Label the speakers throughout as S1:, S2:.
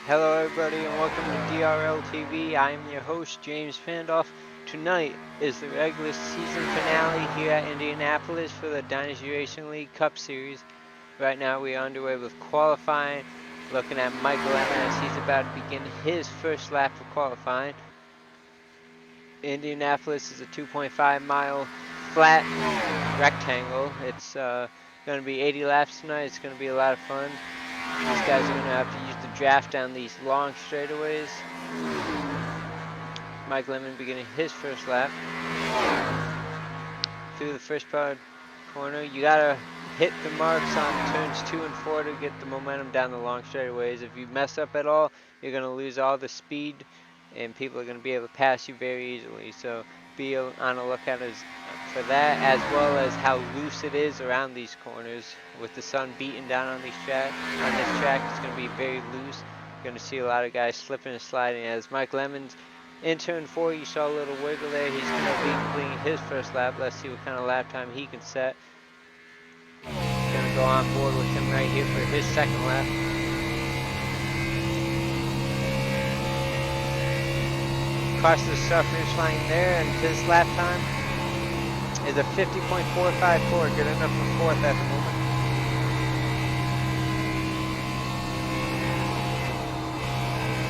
S1: Hello everybody and welcome to DRL TV. I am your host James Fandoff. Tonight is the regular season finale here at Indianapolis for the Dynasty Racing League Cup Series. Right now we are underway with qualifying, looking at Michael Lemon as he's about to begin his first lap of qualifying. Indianapolis is a 2.5 mile flat rectangle. It's going to be 80 laps tonight. It's going to be a lot of fun. These guys are going to have to use the draft down these long straightaways. Mike Lemon beginning his first lap. Through the first corner, you got to hit the marks on turns 2 and 4 to get the momentum down the long straightaways. If you mess up at all, you're going to lose all the speed and people are going to be able to pass you very easily. So be on the lookout for that, as well as how loose it is around these corners. With the sun beating down on this track, it's going to be very loose. You're going to see a lot of guys slipping and sliding. As Mike Lemon's in turn 4, you saw a little wiggle there. He's going to be completing his first lap. Let's see what kind of lap time he can set. Going to go on board with him right here for his second lap. Across the start finish line there, and his lap time is a 50.454, good enough for fourth at the moment.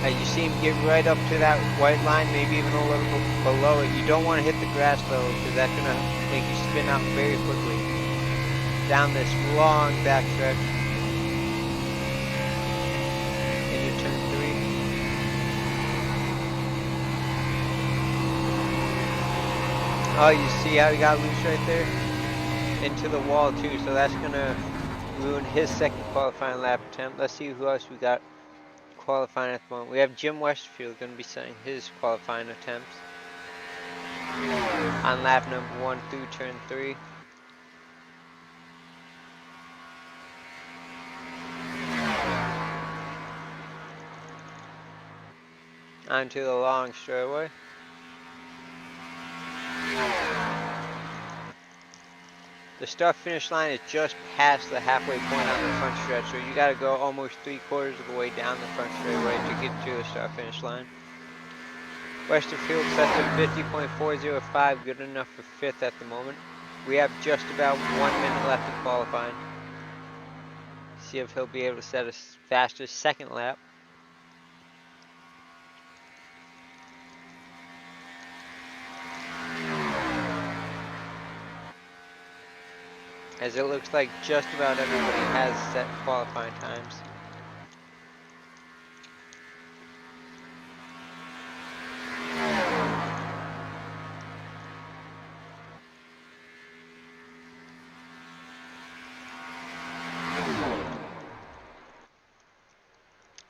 S1: As you see him get right up to that white line, maybe even a little bit below it. You don't want to hit the grass though, because that's going to make you spin out very quickly down this long back stretch. Into turn 3. Oh, you see how he got loose right there? Into the wall too, so that's going to ruin his second qualifying lap attempt. Let's see who else we got qualifying at the moment. We have Jim Westerfield going to be setting his qualifying attempts on lap number 1 through turn 3. Onto the long straightaway. The start finish line is just past the halfway point on the front stretch, so you got to go almost 3/4 of the way down the front straightaway to get to the start finish line. Westerfield sets a 50.405, good enough for 5th at the moment. We have just about 1 minute left of qualifying. See if he'll be able to set a faster second lap. As it looks like just about everybody has set qualifying times.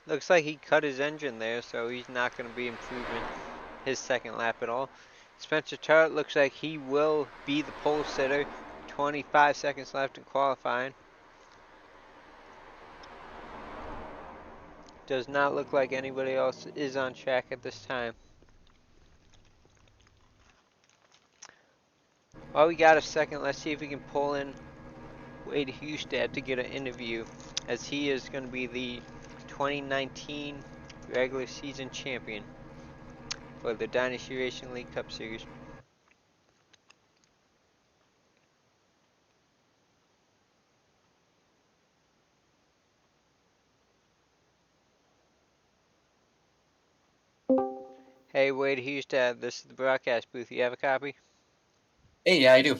S1: Looks like he cut his engine there, so he's not going to be improving his second lap at all. Spencer Tart looks like he will be the pole sitter. 25 seconds left in qualifying. Does not look like anybody else is on track at this time. While we got a second, let's see if we can pull in Wade Hustad to get an interview, as he is going to be the 2019 regular season champion for the Dynasty Racing League Cup Series. Hey Wade Hustad, this is the broadcast booth. You have a copy?
S2: Hey, yeah, I do.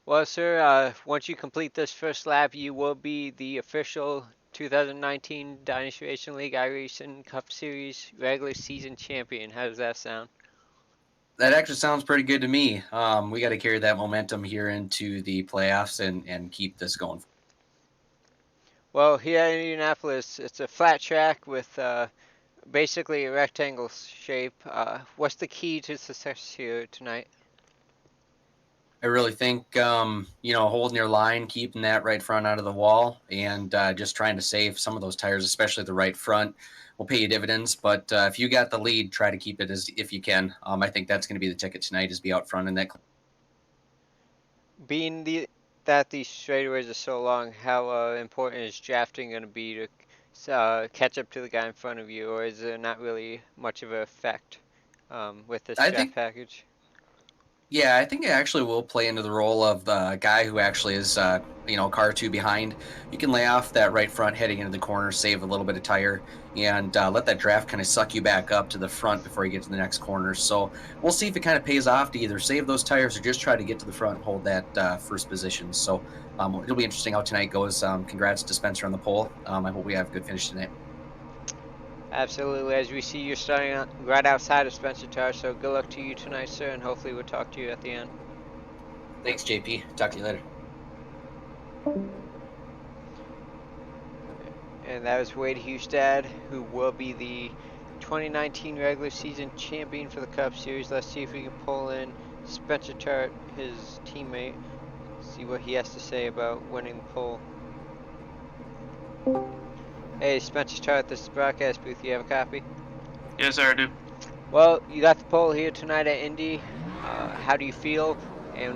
S1: Well, sir, once you complete this first lap, you will be the official 2019 Dynasty Racing League iRacing Cup Series regular season champion. How does that sound?
S2: That actually sounds pretty good to me. We got to carry that momentum here into the playoffs and keep this going.
S1: Well, here in Indianapolis, it's a flat track with basically a rectangle shape. What's the key to success here tonight?
S2: I really think, holding your line, keeping that right front out of the wall, and just trying to save some of those tires, especially the right front, will pay you dividends. But if you got the lead, try to keep it as if you can. I think that's going to be the ticket tonight, is be out front in that.
S1: Being that these straightaways are so long, how important is drafting going to be to catch up to the guy in front of you, or is there not really much of an effect with this
S2: I
S1: draft
S2: think
S1: package?
S2: Yeah, I think it actually will play into the role of the guy who actually is, car two behind. You can lay off that right front heading into the corner, save a little bit of tire, and let that draft kind of suck you back up to the front before you get to the next corner. So we'll see if it kind of pays off to either save those tires or just try to get to the front and hold that first position. So it'll be interesting how tonight goes. Congrats to Spencer on the pole. I hope we have a good finish tonight.
S1: Absolutely. As we see, you're starting right outside of Spencer Tar, so good luck to you tonight, sir, and hopefully we'll talk to you at the end.
S2: Thanks, JP. Talk to you later.
S1: And that was Wade Hustad, who will be the 2019 regular season champion for the Cup Series. Let's see if we can pull in Spencer Tart, his teammate, see what he has to say about winning the pole. Hey, Spencer Tart, this is the broadcast booth. You have a copy?
S3: Yes, sir, I do.
S1: Well, you got the pole here tonight at Indy. How do you feel, and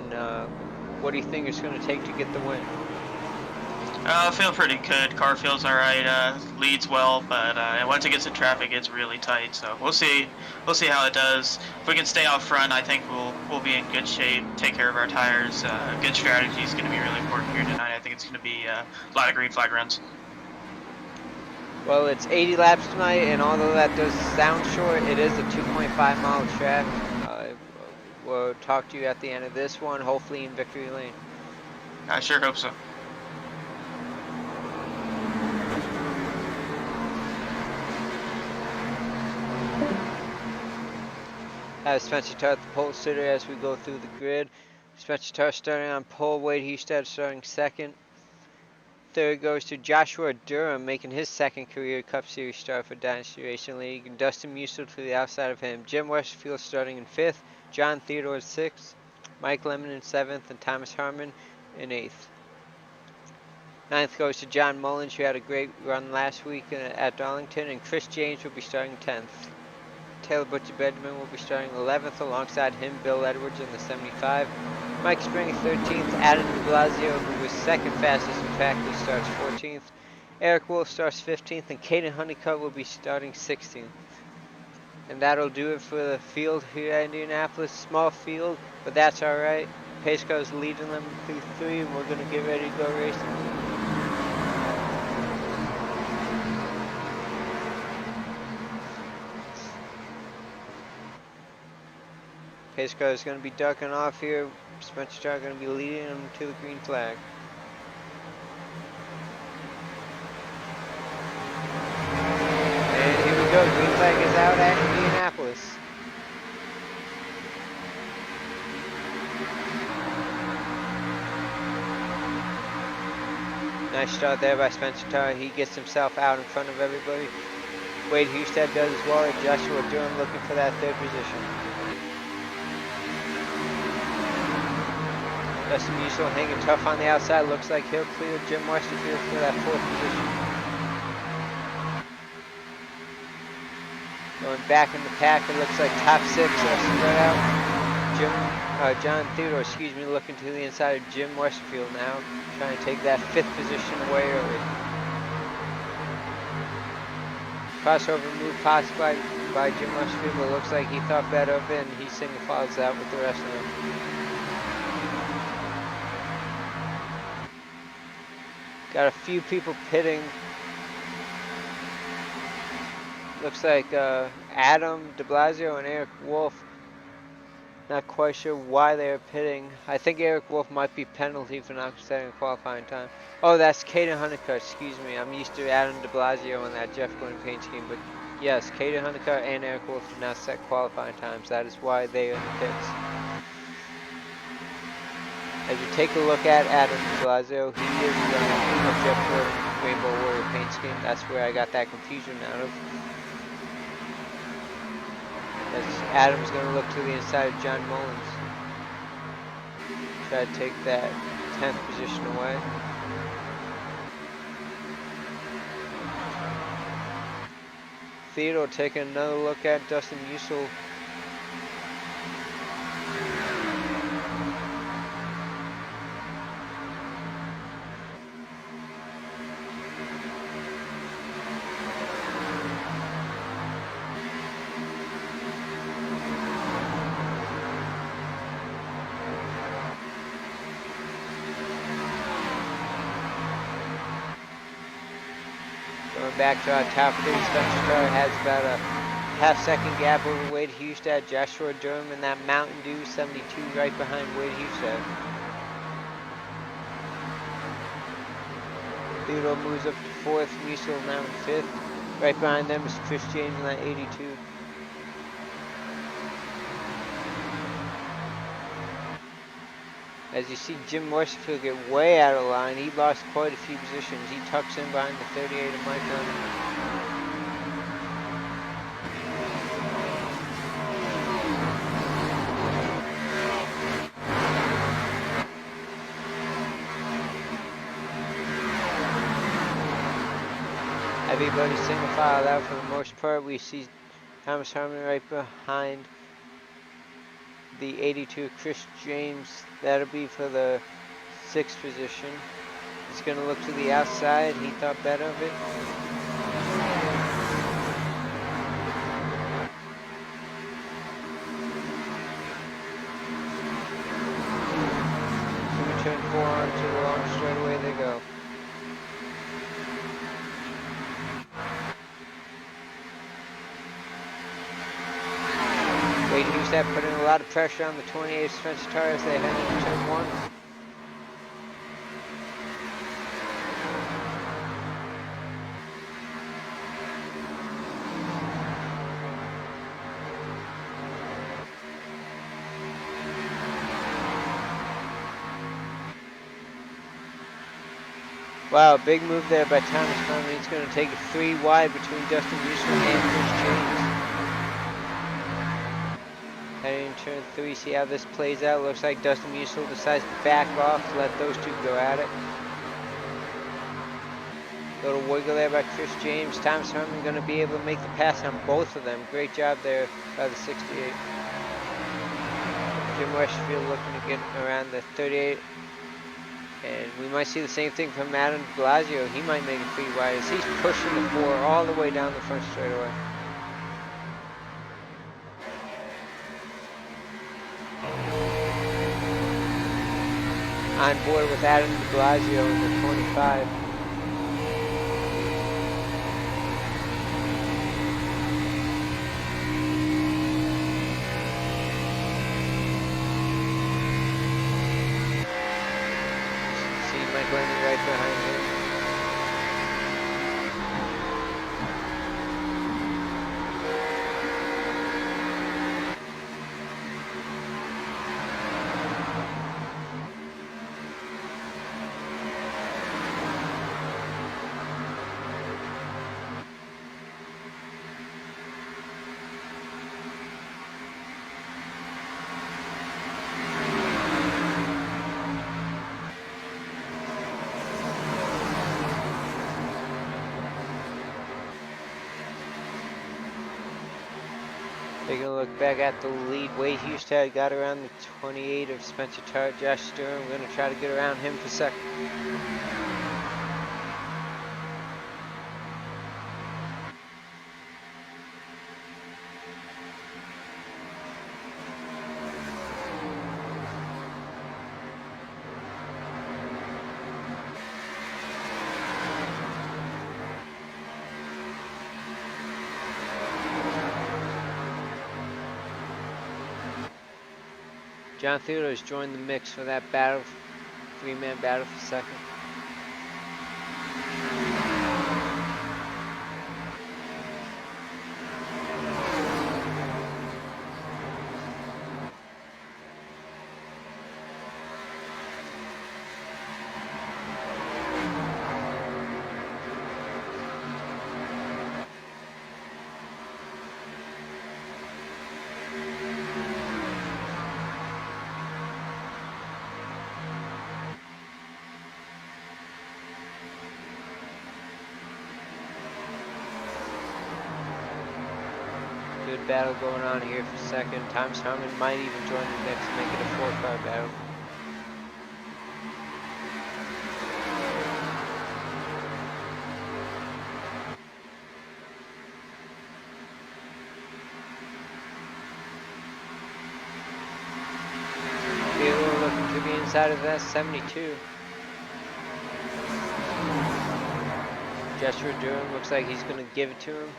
S1: what do you think it's going to take to get the win?
S3: I feel pretty good. Car feels all right. Leads well, but once it gets in traffic, it's really tight. So we'll see. We'll see how it does. If we can stay out front, I think we'll be in good shape. Take care of our tires. Good strategy is going to be really important here tonight. I think it's going to be a lot of green flag runs.
S1: Well, it's 80 laps tonight, and although that does sound short, it is a 2.5-mile track. We'll talk to you at the end of this one, hopefully in victory lane.
S3: I sure hope so.
S1: Spencer Tart, the pole sitter, as we go through the grid. Spencer Tart starting on pole, Wade Hustad starting second. Third goes to Joshua Durham, making his second career Cup Series start for Dynasty Racing League. And Dustin Musil to the outside of him. Jim Westerfield starting in fifth. John Theodore sixth. Mike Lemon in seventh. And Thomas Harmon in eighth. Ninth goes to John Mullins, who had a great run last week at Darlington. And Chris James will be starting 10th. Taylor Butcher Benjamin will be starting 11th. Alongside him, Bill Edwards in the 75. Mike Springer 13th, Adam de Blasio, who was second fastest in practice, starts 14th. Eric Wolf starts 15th, and Caden Honeycutt will be starting 16th. And that'll do it for the field here at Indianapolis. Small field, but that's alright. Pace car's leading them through 3, and we're going to get ready to go racing. Pace car is going to be ducking off here. Spencer Tart going to be leading them to the green flag. And here we go. Green flag is out at Indianapolis. Nice start there by Spencer Tart. He gets himself out in front of everybody. Wade Hustad does as well. And Joshua Durham looking for that third position. Dustin Musil hanging tough on the outside. Looks like he'll clear Jim Westerfield for that fourth position. Going back in the pack, it looks like top 6 are spread out. John Theodore, looking to the inside of Jim Westerfield now. Trying to take that 5th position away early. Crossover move passed by Jim Westerfield, but it looks like he thought better of it, and he single files out with the rest of them. Got a few people pitting. Looks like Adam de Blasio and Eric Wolf. Not quite sure why they're pitting. I think Eric Wolf might be penalty for not setting a qualifying time. Oh, that's Caden Honeycutt, excuse me. I'm used to Adam de Blasio and that Jeff Glenn paint scheme, but yes, Caden Honeycutt and Eric Wolf did not set qualifying times. That is why they are in the pits. As you take a look at Adam de Blasio, he is running a Jeff Gordon Rainbow Warrior paint scheme. That's where I got that confusion out of. As Adam's going to look to the inside of John Mullins. Try to take that 10th position away. Theodore taking another look at Dustin Musil. Going back to our top three, Spencer Carter has about a half-second gap over Wade Hustad. Joshua Durham in that Mountain Dew 72 right behind Wade Hustad. Theodore moves up to fourth, Musil now in fifth. Right behind them is Chris James in that 82. As you see Jim Morsefield get way out of line, he lost quite a few positions. He tucks in behind the 38 of Mike Lennon. Everybody single file out for the most part. We see Thomas Harmon right behind the 82 Chris James. That'll be for the 6th position. He's going to look to the outside. He thought better of it. Turn 4 onto the long straightaway they go. Wade Hustad putting a lot of pressure on the 28 Spencer Carter as they head into turn 1. Wow, big move there by Thomas Harmon. He's going to take it 3 wide between Dustin Musil and Chris James. Heading in turn 3, see how this plays out. Looks like Dustin Musil decides to back off, let those two go at it. Little wiggle there by Chris James. Thomas Harmon going to be able to make the pass on both of them. Great job there by the 68. Jim Westfield looking to get around the 38. And we might see the same thing from Adam de Blasio. He might make it 3 wide as he's pushing the 4 all the way down the front straightaway. On board with Adam de Blasio in the 25. Right behind him. Taking a look back at the lead, Wade Hustad got around the 28 of Spencer Tart. Josh Sturm going to try to get around him for second. John Theodore's joined the mix for that battle, 3-man battle for second. Good battle going on here for second. Thomas Harmon might even join the mix and make it a 4-car battle. Theodore looking to the inside of that 72. Joshua Durham looks like he's going to give it to him.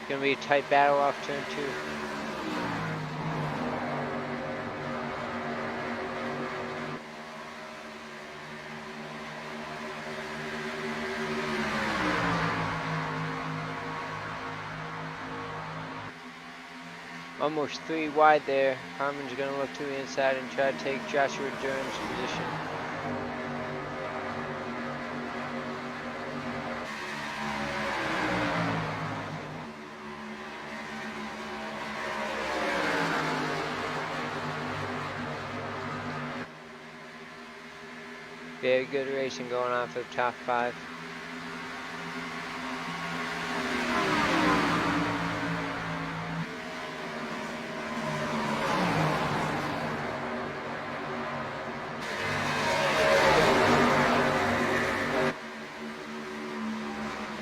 S1: Going to be a tight battle off turn 2. Almost 3 wide there. Harmon's going to look to the inside and try to take Joshua Durham's position. Very good racing going on for the top 5.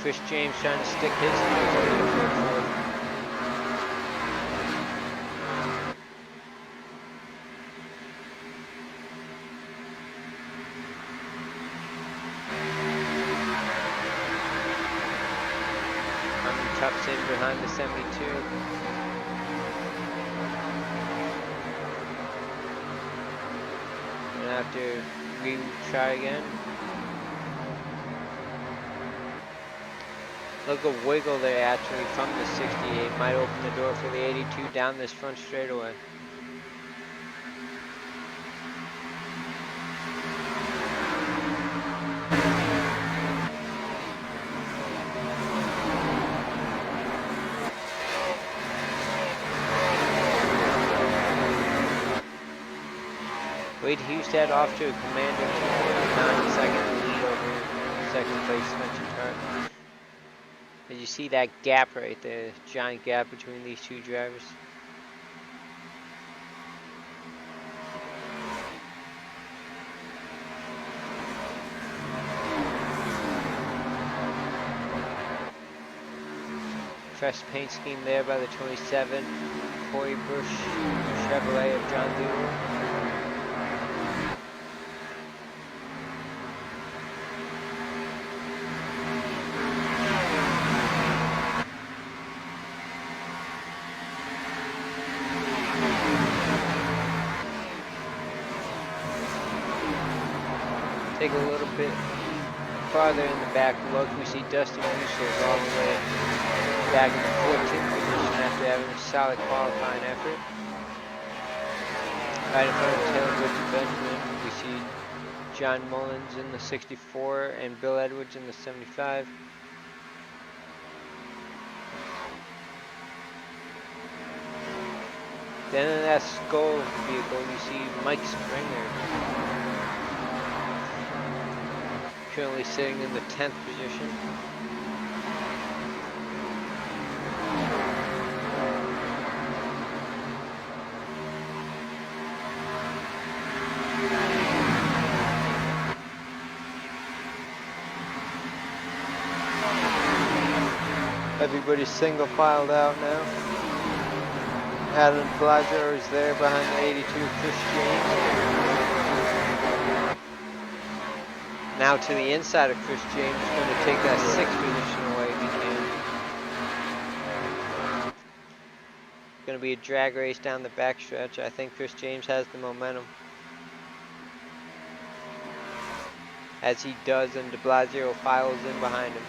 S1: Chris James trying to stick his nose in for a fourth. Harmon tucks in behind the 72. And have to retry again. Look, a wiggle there actually from the 68 might open the door for the 82 down this front straightaway. Wade Hustad off to a commanding 9-second lead over second place Spencer Tartt. As you see that gap right there, giant gap between these two drivers. Fresh paint scheme there by the 27, Corey Bush Chevrolet of John Doolittle. Take a little bit farther in the back look, we see Dustin Musil all the way back in the 14th position after having a solid qualifying effort. Right in front of Taylor Woods and Benjamin, we see John Mullins in the 64 and Bill Edwards in the 75. Then in that Skull vehicle, you see Mike Springer, currently sitting in the 10th position. Everybody's single filed out now. Adam Blager is there behind the 82, Chris James. Now to the inside of Chris James, going to take that 6th position away if he can. Going to be a drag race down the backstretch. I think Chris James has the momentum. As he does, and de Blasio files in behind him.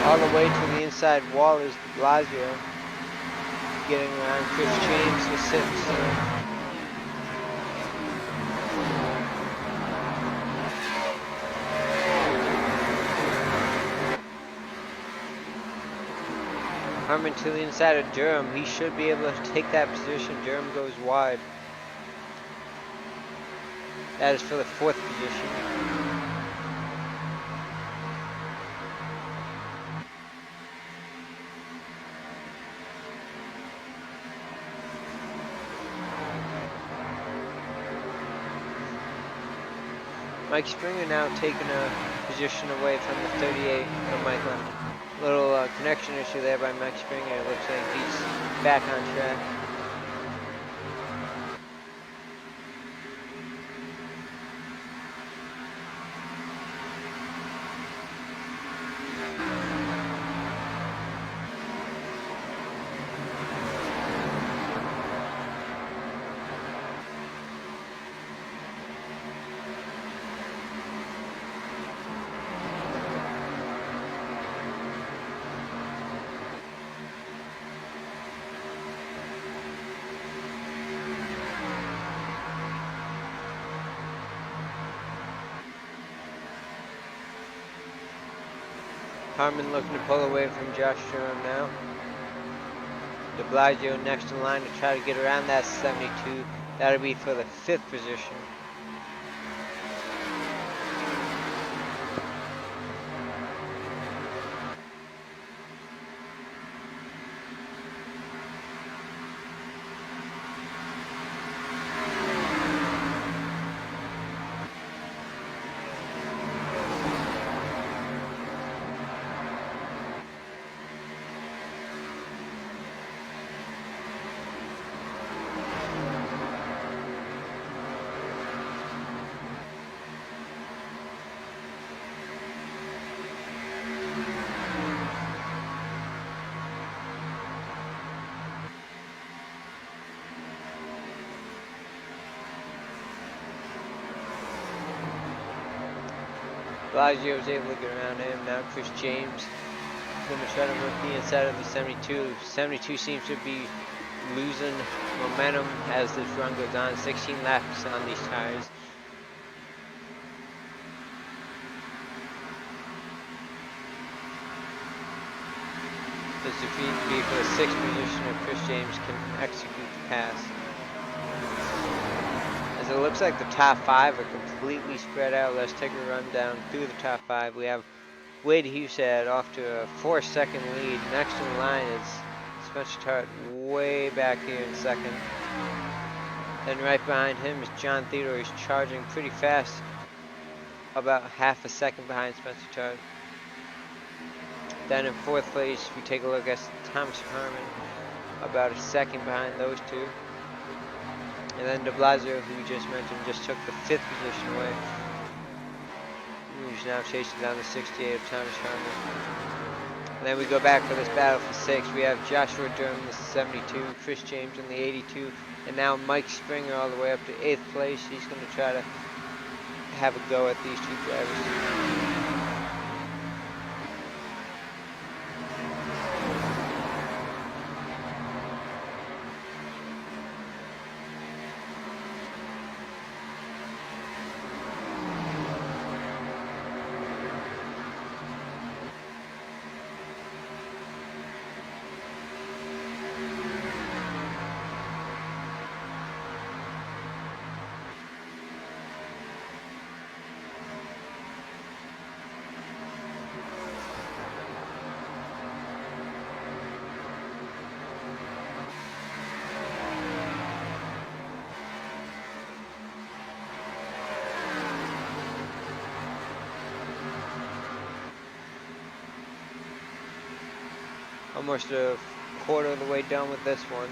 S1: All the way to the inside wall is de Blasio, getting around Chris James to 6th. Harmon to the inside of Durham. He should be able to take that position. Durham goes wide. That is for the 4th position. Mike Springer now taking a position away from the 38 of Mike Lemon. Little connection issue there by Mike Springer. It looks like he's back on track. Harmon looking to pull away from Josh Durham now. De Blasio next in line to try to get around that 72. That'll be for the 5th position. Blasio was able to get around him. Now Chris James going to try to work the inside of the 72. 72 seems to be losing momentum as this run goes on. 16 laps on these tires. This defeat will be for the 6th position if Chris James can execute the pass. As it looks like the top 5 are completely spread out. Let's take a run down through the top 5. We have Wade Husad off to a 4-second lead. Next in line is Spencer Tart way back here in 2nd. Then right behind him is John Theodore. He's charging pretty fast, about half a second behind Spencer Tart. Then in 4th place, if we take a look at Thomas Harmon, about a second behind those two. And then De Blasio, who we just mentioned, just took the 5th position away. He's now chasing down the 68 of Thomas Harmon. And then we go back for this battle for 6. We have Joshua Durham, the 72, Chris James in the 82, and now Mike Springer all the way up to 8th place. He's going to try to have a go at these two drivers. Almost a quarter of the way done with this one.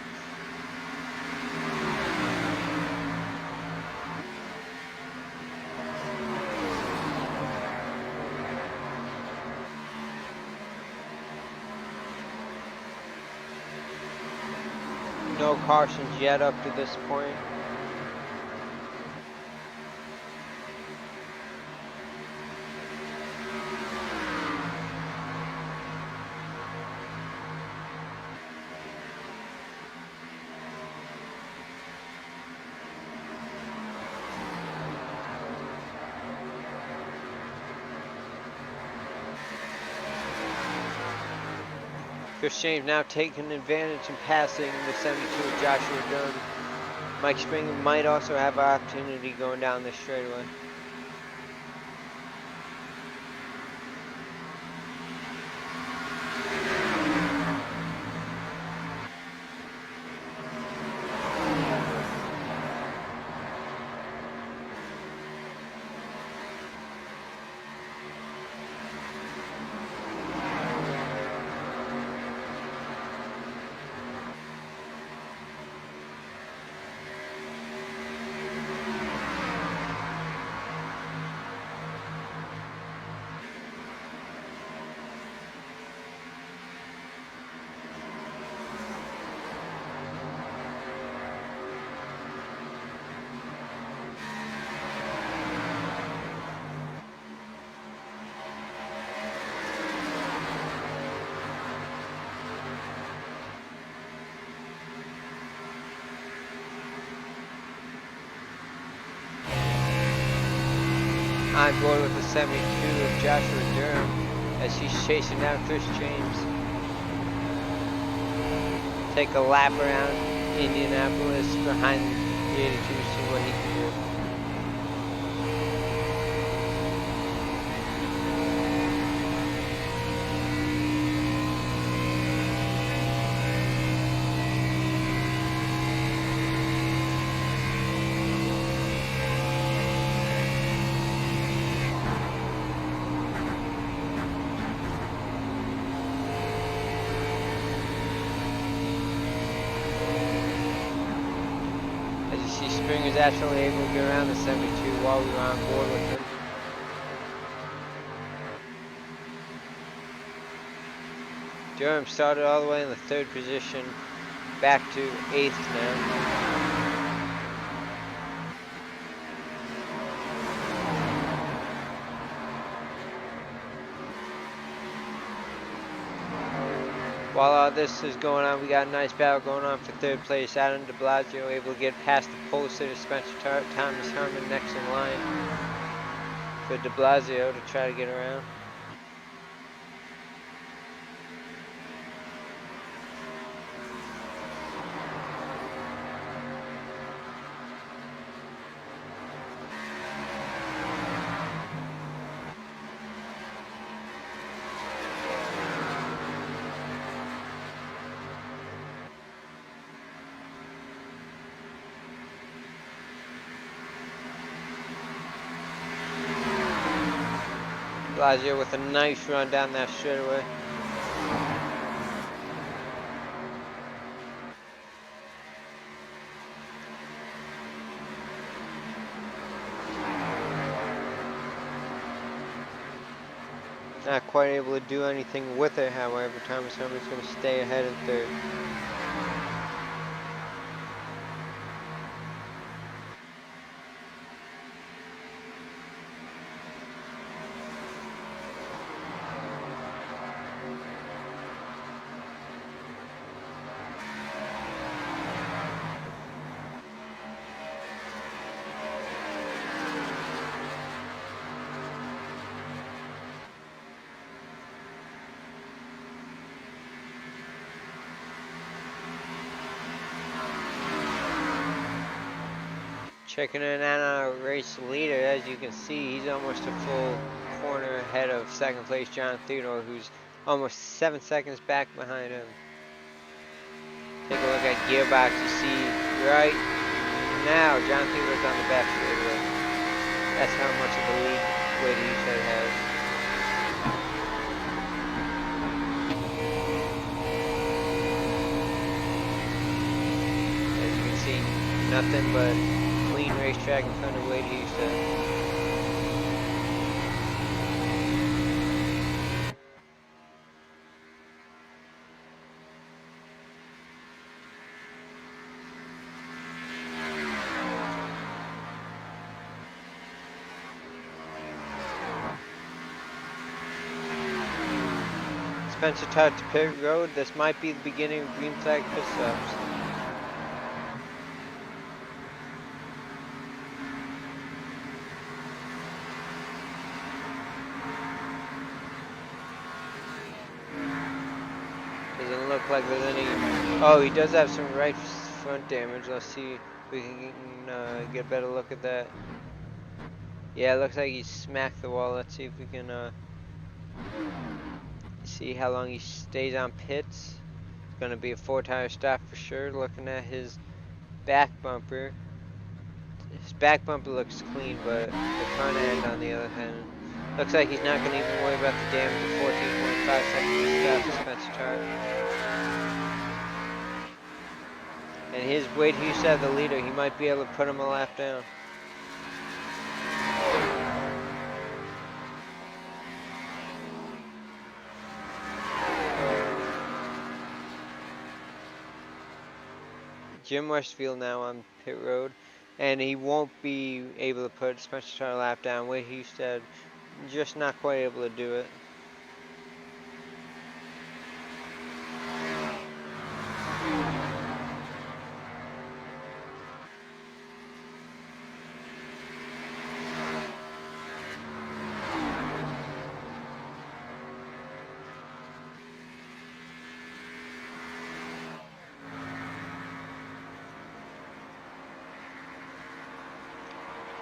S1: No cautions yet up to this point. Chris James now taking advantage and passing the 72 of Joshua Durham. Mike Springer might also have an opportunity going down this straightaway. on board with the 72 of Joshua Durham as he's chasing down Chris James. Take a lap around Indianapolis behind the 82, see what he can do. Springer's actually able to get around the 72 while we were on board with him. Durham started all the way in the 3rd position, back to 8th now. While all this is going on, we got a nice battle going on for 3rd place. Adam de Blasio able to get past the pole sitter Spencer Thomas Herman next in line for de Blasio to try to get around. Blasio with a nice run down that straightaway. Not quite able to do anything with it, however. Thomas Herman's going to stay ahead in 3rd. Checking in on our race leader, as you can see, he's almost a full corner ahead of 2nd place John Theodore, who's almost 7 seconds back behind him. Take a look at gearbox, you see right now John Theodore's on the back straightaway. That's how much of a lead Wade Hughes has. As you can see, nothing but racetrack in front of Wade Hughes. Spencer Todd to pit road. This might be the beginning of green flag pit stops. Like there's any. Oh, he does have some right front damage. Let's see if we can get a better look at that. Yeah, it looks like he smacked the wall. Let's see if we can see how long he stays on pits. It's going to be a 4-tire stop for sure. Looking at his back bumper. His back bumper looks clean, but the front end on the other hand looks like he's not going to even worry about the damage of 14.5 seconds stop to Spencer Tart. And his Wade Hughes had the leader. He might be able to put him a lap down. Jim Westfield now on pit road, and he won't be able to put Spencer Tart a lap down. Wade Hughes said, just not quite able to do it.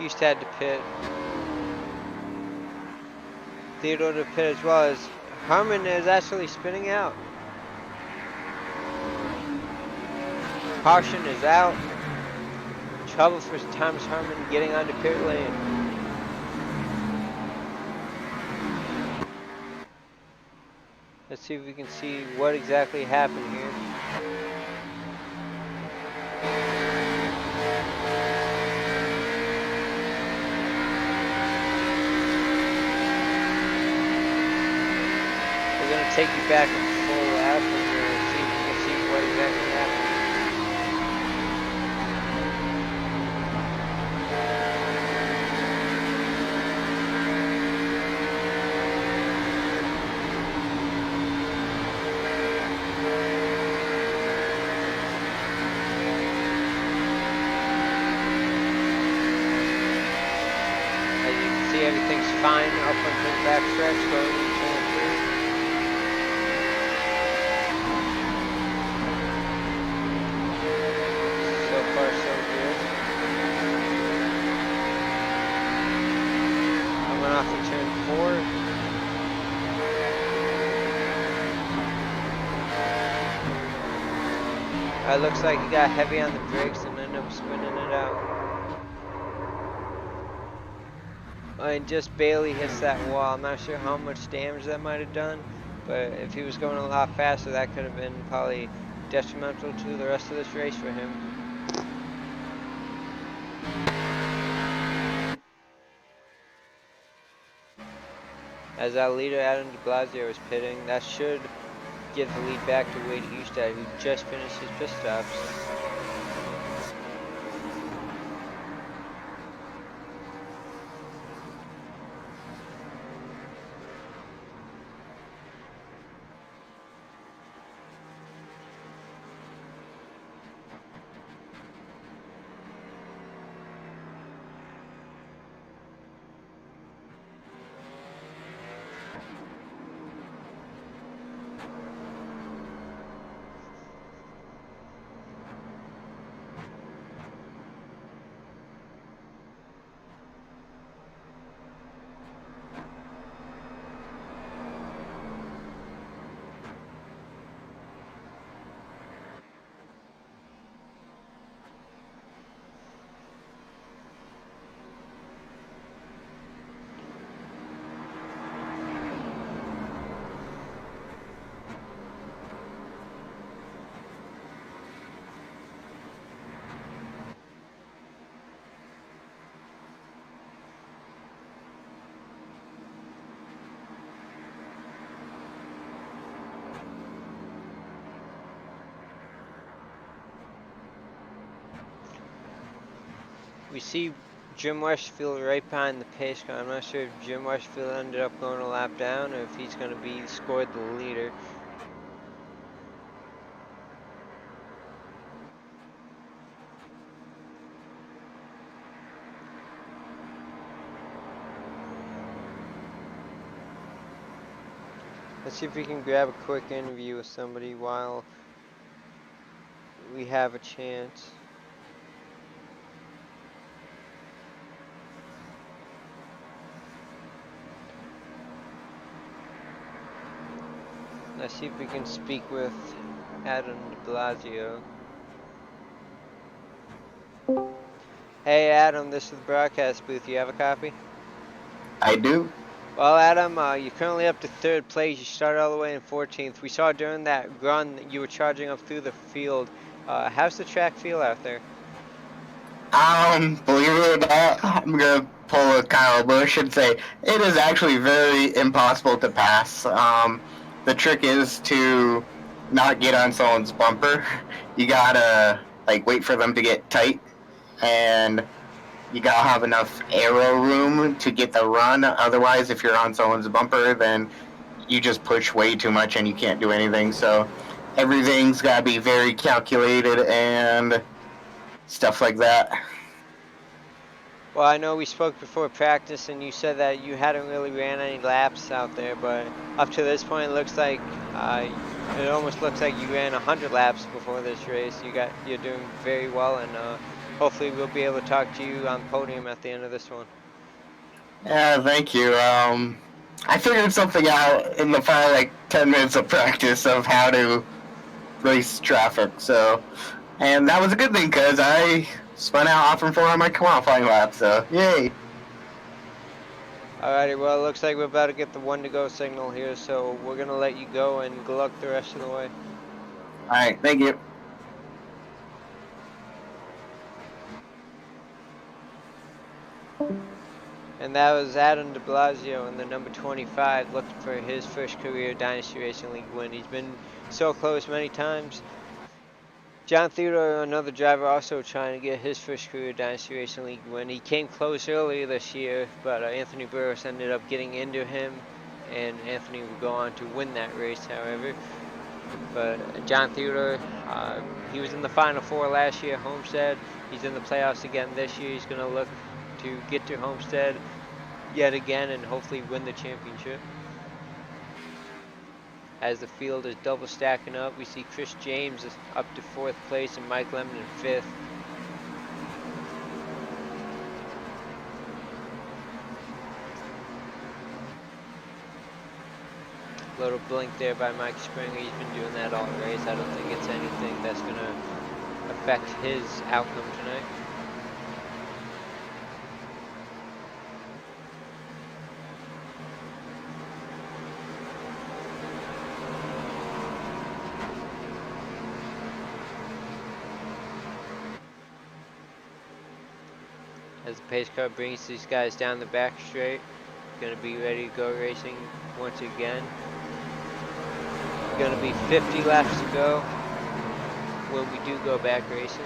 S1: Hustad to pit. Theodore to pit as well as Harmon is actually spinning out. Caution is out. Trouble for Thomas Harmon getting onto pit lane. Let's see if we can see what exactly happened here. We're going to take you back a full lap and we'll see if we can see what exactly happened. Everything's fine up until the back stretch going into turn 3. So far so good. Coming off of turn 4. It looks like he got heavy on the brakes and ended up spinning it out. And just barely hits that wall. I'm not sure how much damage that might have done, but if he was going a lot faster, that could have been probably detrimental to the rest of this race for him. As our leader Adam de Blasio is pitting, that should give the lead back to Wade Hustad, who just finished his pit stops. We see Jim Westfield right behind the pace car. I'm not sure if Jim Westfield ended up going a lap down or if he's going to be scored the leader. Let's see if we can grab a quick interview with somebody while we have a chance. Let's see if we can speak with Adam de Blasio. Hey Adam, this is the broadcast booth. You have a copy?
S4: I do.
S1: Well, Adam, you're currently up to 3rd place. You started all the way in 14th. We saw during that run that you were charging up through the field. How's the track feel out there?
S4: Believe it or not, I'm gonna pull a Kyle Busch and say it is actually very impossible to pass. The trick is to not get on someone's bumper. You gotta wait for them to get tight, and you gotta have enough aero room to get the run. Otherwise, if you're on someone's bumper, then you just push way too much and you can't do anything. So everything's gotta be very calculated and stuff like that.
S1: Well, I know we spoke before practice and you said that you hadn't really ran any laps out there, but up to this point it looks like it almost looks like you ran 100 laps before this race. You're doing very well, and hopefully we'll be able to talk to you on the podium at the end of this one.
S4: Yeah, thank you. I figured something out in the final 10 minutes of practice of how to race traffic. So, and that was a good thing because I spun out off and 4 on my qualifying lap. So, yay!
S1: Alrighty, well, it looks like we're about to get the 1 to go signal here, so we're gonna let you go and good luck the rest of the way.
S4: All right, thank you.
S1: And that was Adam de Blasio in the number 25, looking for his first career Dynasty Racing League win. He's been so close many times. John Theodore, another driver, also trying to get his first career Dynasty Racing League win. He came close earlier this year, but Anthony Burris ended up getting into him, and Anthony would go on to win that race, however. But John Theodore, he was in the Final Four last year at Homestead. He's in the playoffs again this year. He's going to look to get to Homestead yet again and hopefully win the championship. As the field is double stacking up, we see Chris James is up to 4th place and Mike Lemon in 5th. Little blink there by Mike Springer. He's been doing that all race. I don't think it's anything that's going to affect his outcome tonight. As the pace car brings these guys down the back straight, going to be ready to go racing once again. Going to be 50 laps to go when we do go back racing.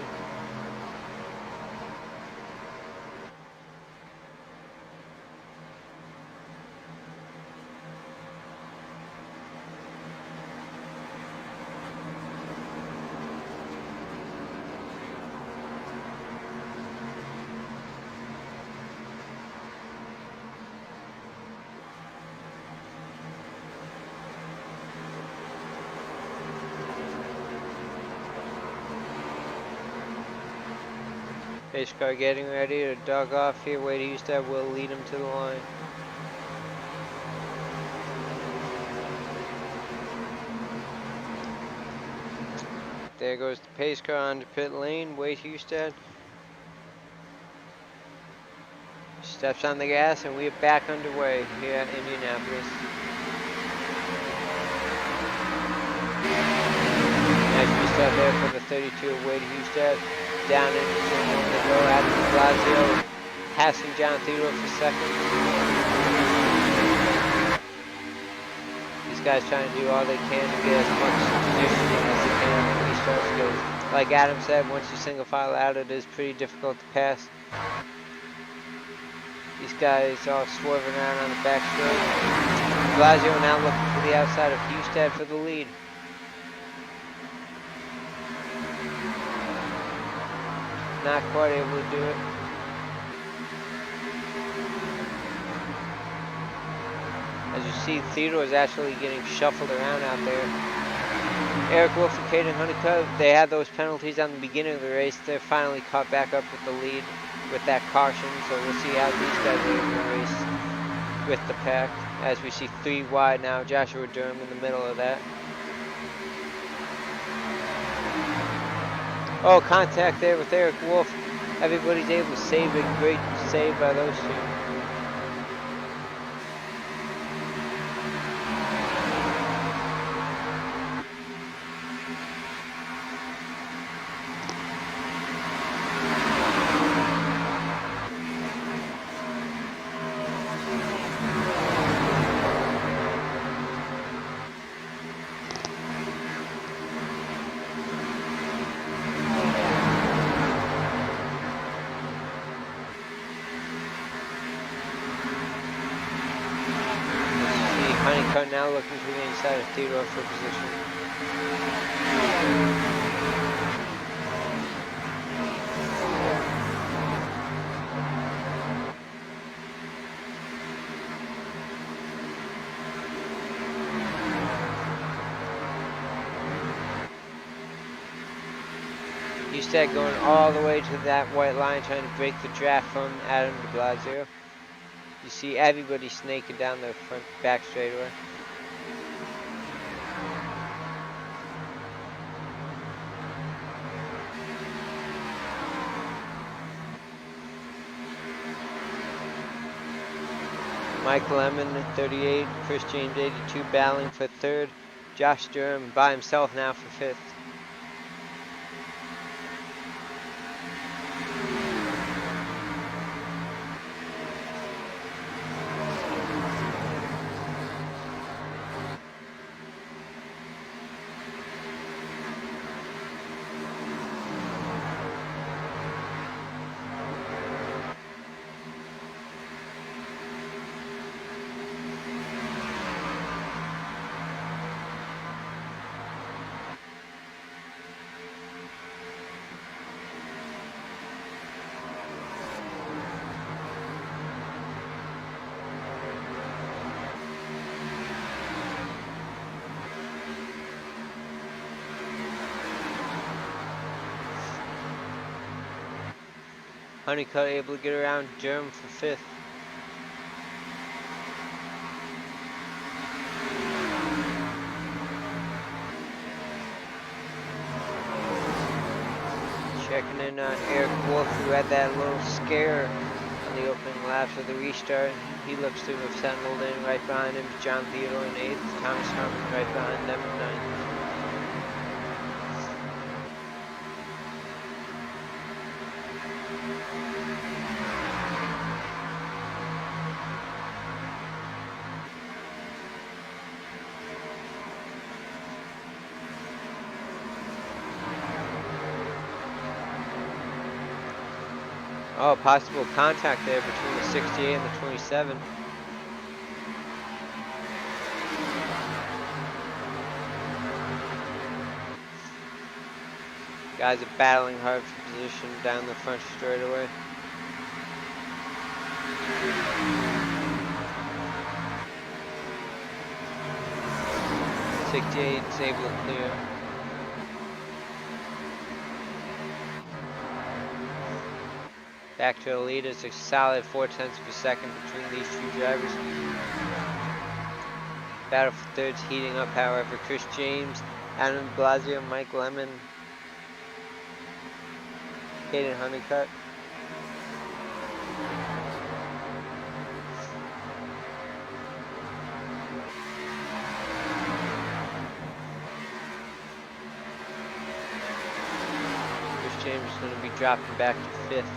S1: Pace car getting ready to dog off here. Wade Husted will lead him to the line. There goes the pace car onto pit lane. Wade Husted steps on the gas and we are back underway here at Indianapolis. Nice restart there from the 32 of Wade Husted. Down into turn 1 to go. Adam de Blasio passing John Theodore for second. These guys trying to do all they can to get as much positioning as they can on these starts, because like Adam said, once you single file out, it is pretty difficult to pass. These guys all swerving around on the back straight. Blasio now looking for the outside of Husted for the lead. Not quite able to do it. As you see, Theodore is actually getting shuffled around out there. Eric Wolf and Caden Honeycutt, they had those penalties on the beginning of the race. They're finally caught back up with the lead with that caution, so we'll see how these guys are able to race with the pack. As we see 3 wide now, Joshua Durham in the middle of that. Oh, contact there with Eric Wolf. Everybody's able to save it. Great save by those two. Honeycutt now looking to the inside of Theodore for position. Husted going all the way to that white line, trying to break the draft from Adam de Blasio. You see everybody snaking down the front back straightaway. Mike Lemon at 38, Chris James 82, battling for third. Josh Durham by himself now for fifth. Honeycutt able to get around Durham for fifth. Checking in on Eric Wolf, who had that little scare on the opening laps of the restart. He looks to have settled in. Right behind him is John Theodore in eighth. Thomas Harmon right behind them in ninth. Oh, possible contact there between the 68 and the 27. Guys are battling hard for position down the front straightaway. '68 is able to clear. Back to the lead. It's a solid 0.4 of a second between these two drivers. Battle for third's heating up, however. Chris James, Adam de Blasio, Mike Lemon, Caden Honeycutt. Chris James is going to be dropping back to fifth.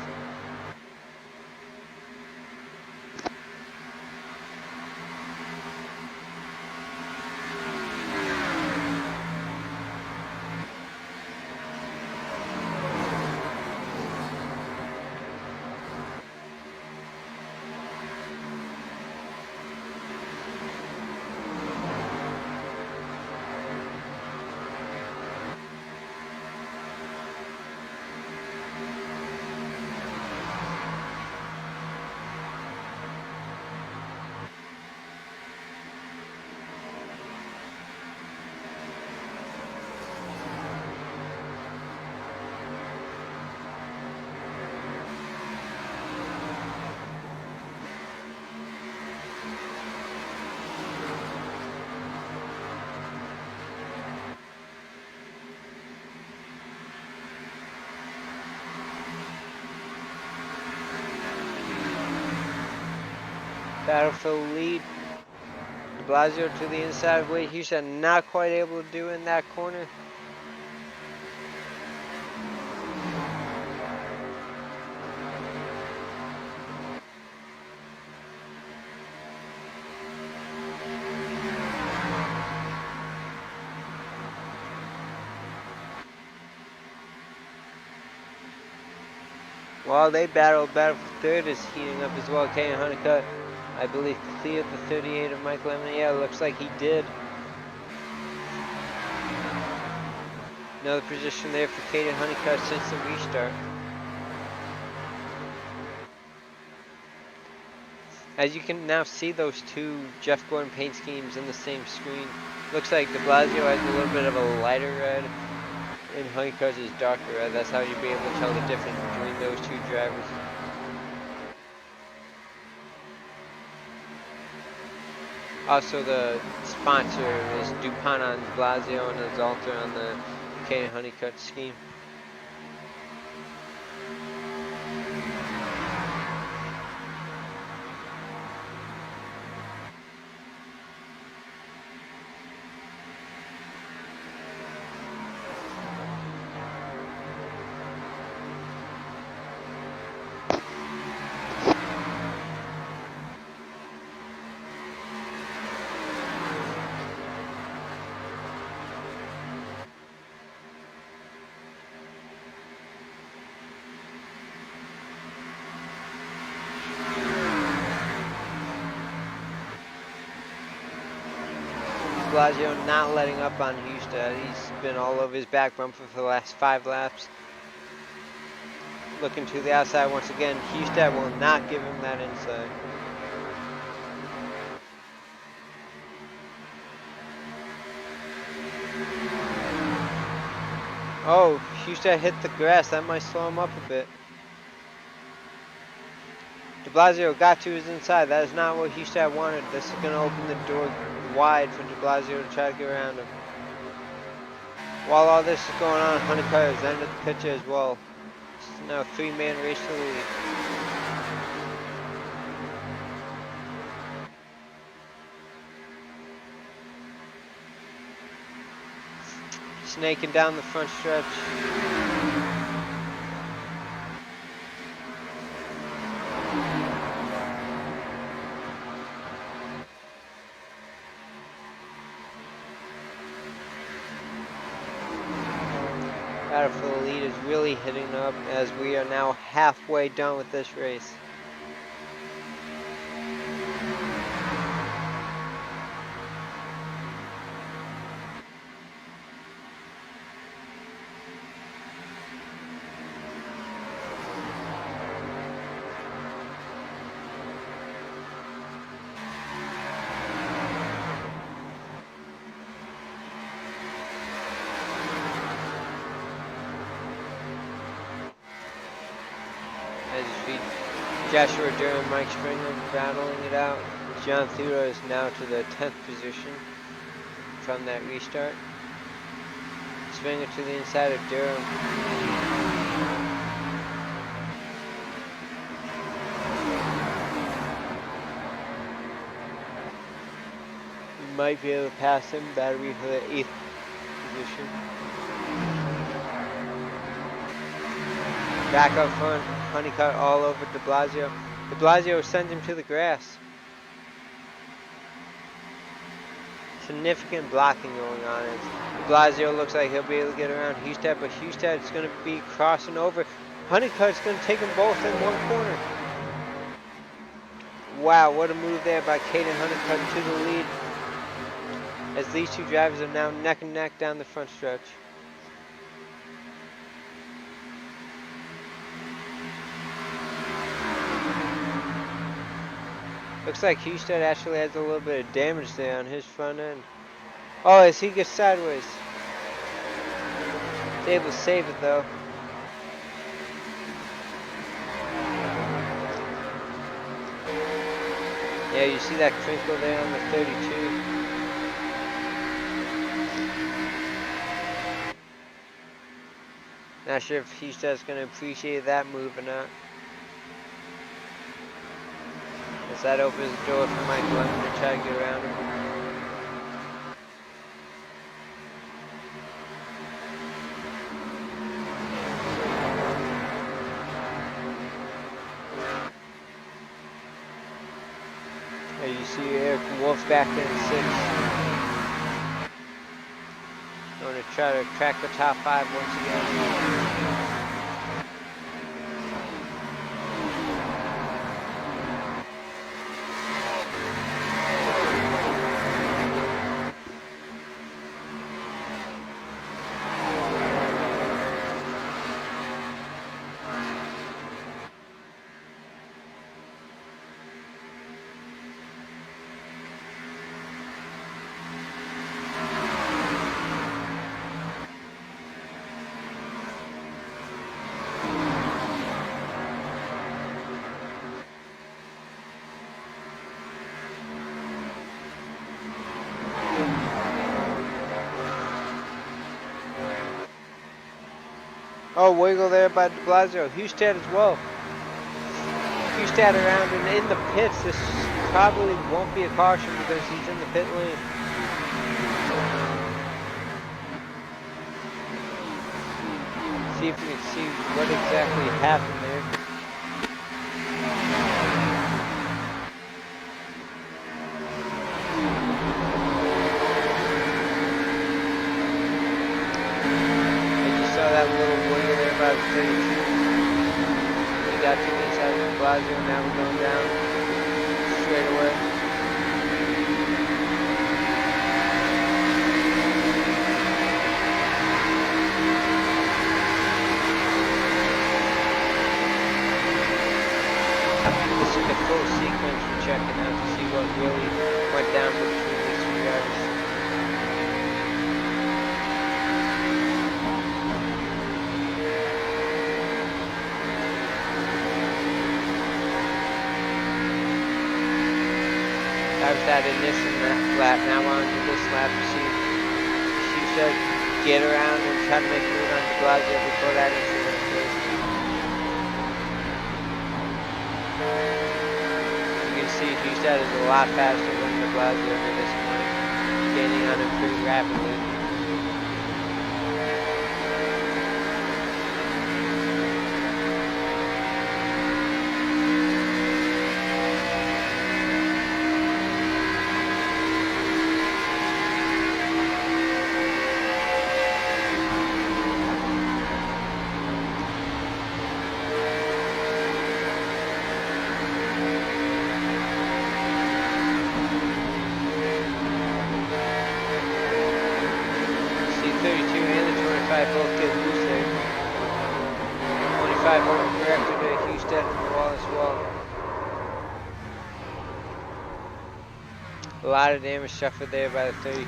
S1: Battle for the lead. De Blasio to the inside. Wade Houston not quite able to do in that corner. While they battle for third is heating up as well. Caden Honeycutt, I believe, cleared the 38 of Mike Lemon. Yeah, looks like he did. Another position there for Caden Honeycutt since the restart. As you can now see those two Jeff Gordon paint schemes in the same screen. Looks like de Blasio has a little bit of a lighter red, and Honeycutt's is darker red. That's how you'll be able to tell the difference between those two drivers. Also, the sponsor is DuPont on Blasio and Exalter on the Caden Honeycutt scheme. Blasio not letting up on Hustad. He's been all over his back bumper for the last 5 laps. Looking to the outside once again. Hustad will not give him that inside. Oh, Hustad hit the grass. That might slow him up a bit. De Blasio got to his inside. That is not what Hustad wanted. This is going to open the door wide for De Blasio to try to get around him. While all this is going on, Honeycutt has ended the picture as well. It's now a 3-man race to the lead. Snaking down the front stretch. Battle for the lead is really hitting up as we are now halfway done with this race. Joshua Durham, Mike Springer battling it out. John Thuro is now to the 10th position from that restart. Springer to the inside of Durham. You might be able to pass him. Battery for the 8th position. Back up front, Honeycutt all over De Blasio. De Blasio sends him to the grass. Significant blocking going on. As De Blasio looks like he'll be able to get around Hustad, but Hustad is going to be crossing over. Honeycutt's going to take them both in one corner. Wow, what a move there by Caden Honeycutt to the lead. As these two drivers are now neck and neck down the front stretch. Looks like Hustad actually has a little bit of damage there on his front end. Oh, as he gets sideways. He's able to save it though. Yeah, you see that crinkle there on the 32. Not sure if Hustad's going to appreciate that move or not. As that opens the door for Mike Lemon to try to get around him. There you see Eric Wolf back in 6th. Going to try to crack the top 5 once again. Oh, wiggle there by de Blasio. Hustad as well. Hustad around and in the pits. This probably won't be a caution because he's in the pit lane. See if we can see what exactly happened there. I just saw that little wiggle there by the 32. We got to the inside of de Blasio, now we're going down straight away. This is the full sequence we're checking out to see what really went down between these two drivers. That was that initial lap. Now on to this lap to see if she said get around and try to make a move on de Blasio before that incident occurs. You can see Hustad is a lot faster than de Blasio at this point, gaining on him pretty rapidly. Both get loose there. 25 overcorrected to Hustad in the wall as well. A lot of damage suffered there by the 32. You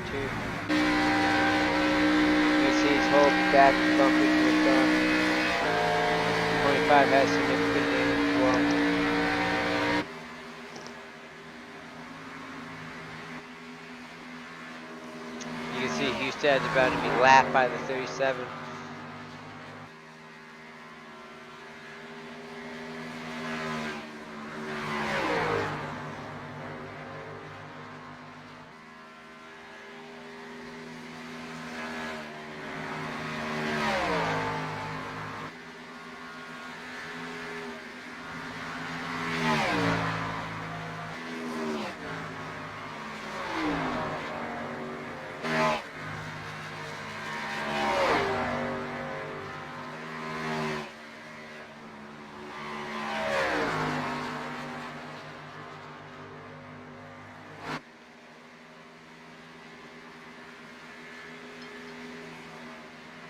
S1: can see his whole back bumper ripped off. 25 has significant damage as well. You can see Hustad's about to be lapped by the 37.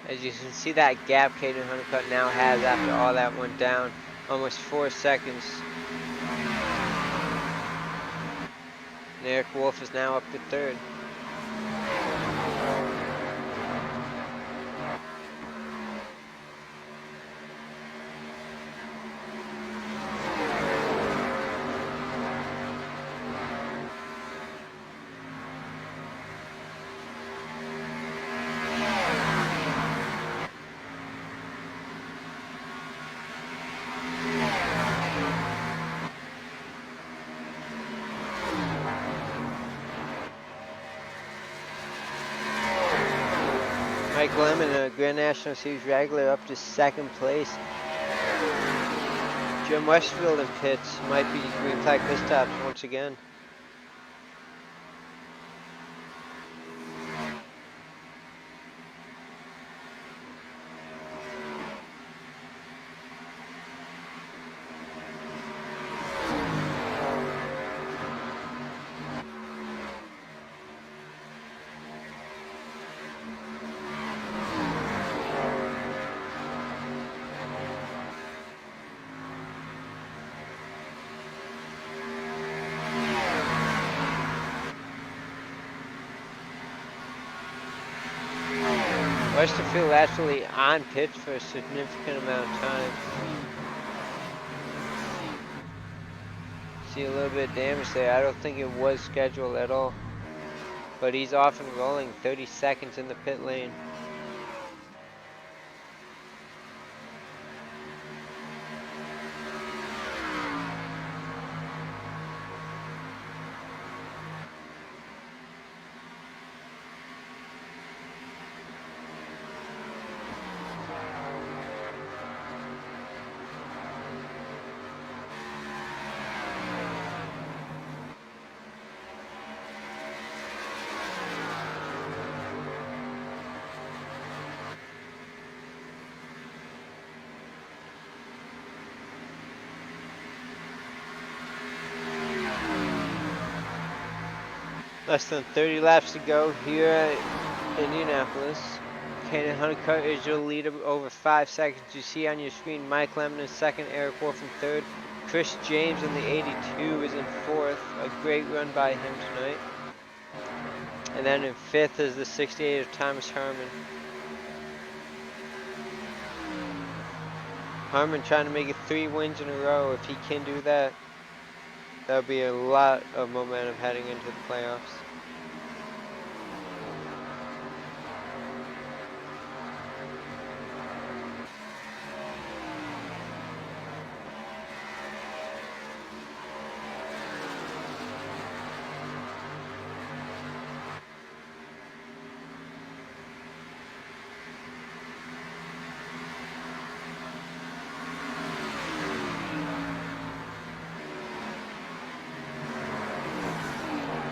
S1: As you can see, that gap Caden Honeycutt now has after all that went down, almost 4 seconds. And Eric Wolf is now up to third. Mike Lemon, a Grand National Series regular, up to second place. Jim Westfield in pits, might be green flag pit stops once again. Westerfield actually on pitch for a significant amount of time. See a little bit of damage there. I don't think it was scheduled at all. But he's off and rolling, 30 seconds in the pit lane. Less than 30 laps to go here at Indianapolis. Caden Honeycutt is your leader over 5 seconds. You see on your screen Mike Lemon in second, Eric Wolf in third. Chris James in the 82 is in fourth. A great run by him tonight. And then in fifth is the 68 of Thomas Harmon. Harmon trying to make it 3 wins in a row. If he can do that, that'll be a lot of momentum heading into the playoffs.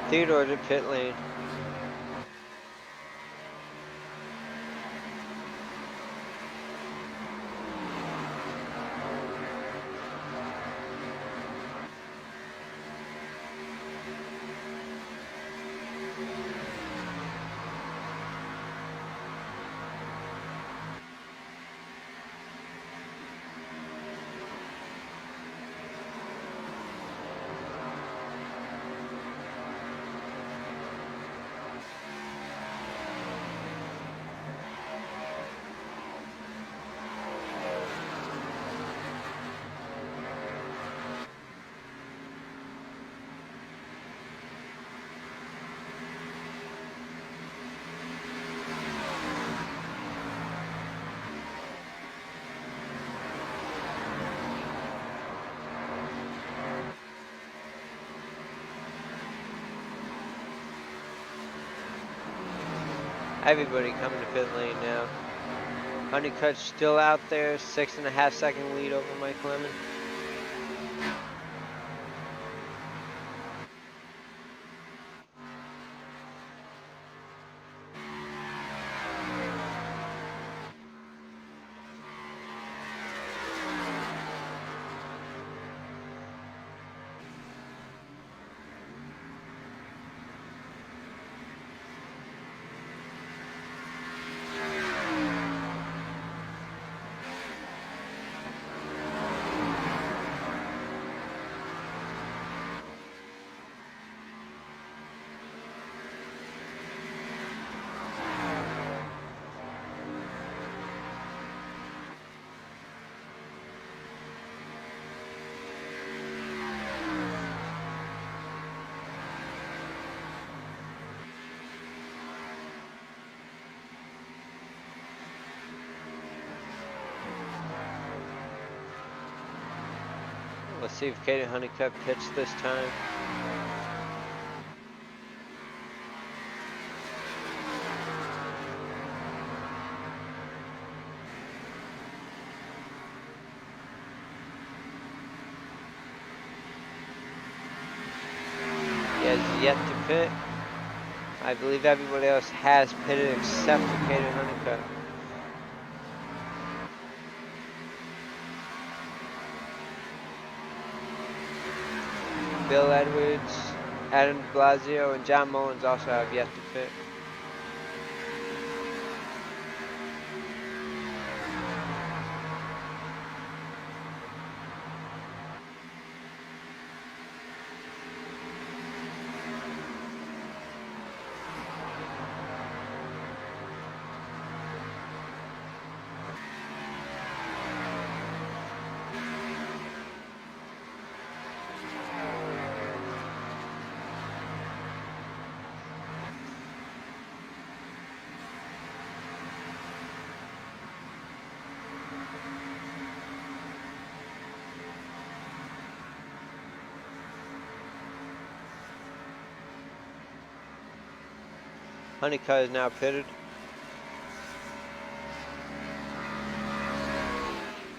S1: Theodore to pit lane. Everybody coming to pit lane now. Honeycutt's still out there, 6.5 second lead over Mike Lemon. Let's see if Caden Honeycutt pits this time. He has yet to pit. I believe everybody else has pitted except for Caden Honeycutt. Bill Edwards, Adam Blasio, and John Mullins also have yet to pit. Honeycutt is now pitted.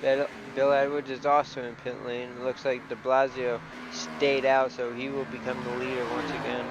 S1: Bill Edwards is also in pit lane. It looks like de Blasio stayed out, so he will become the leader once again.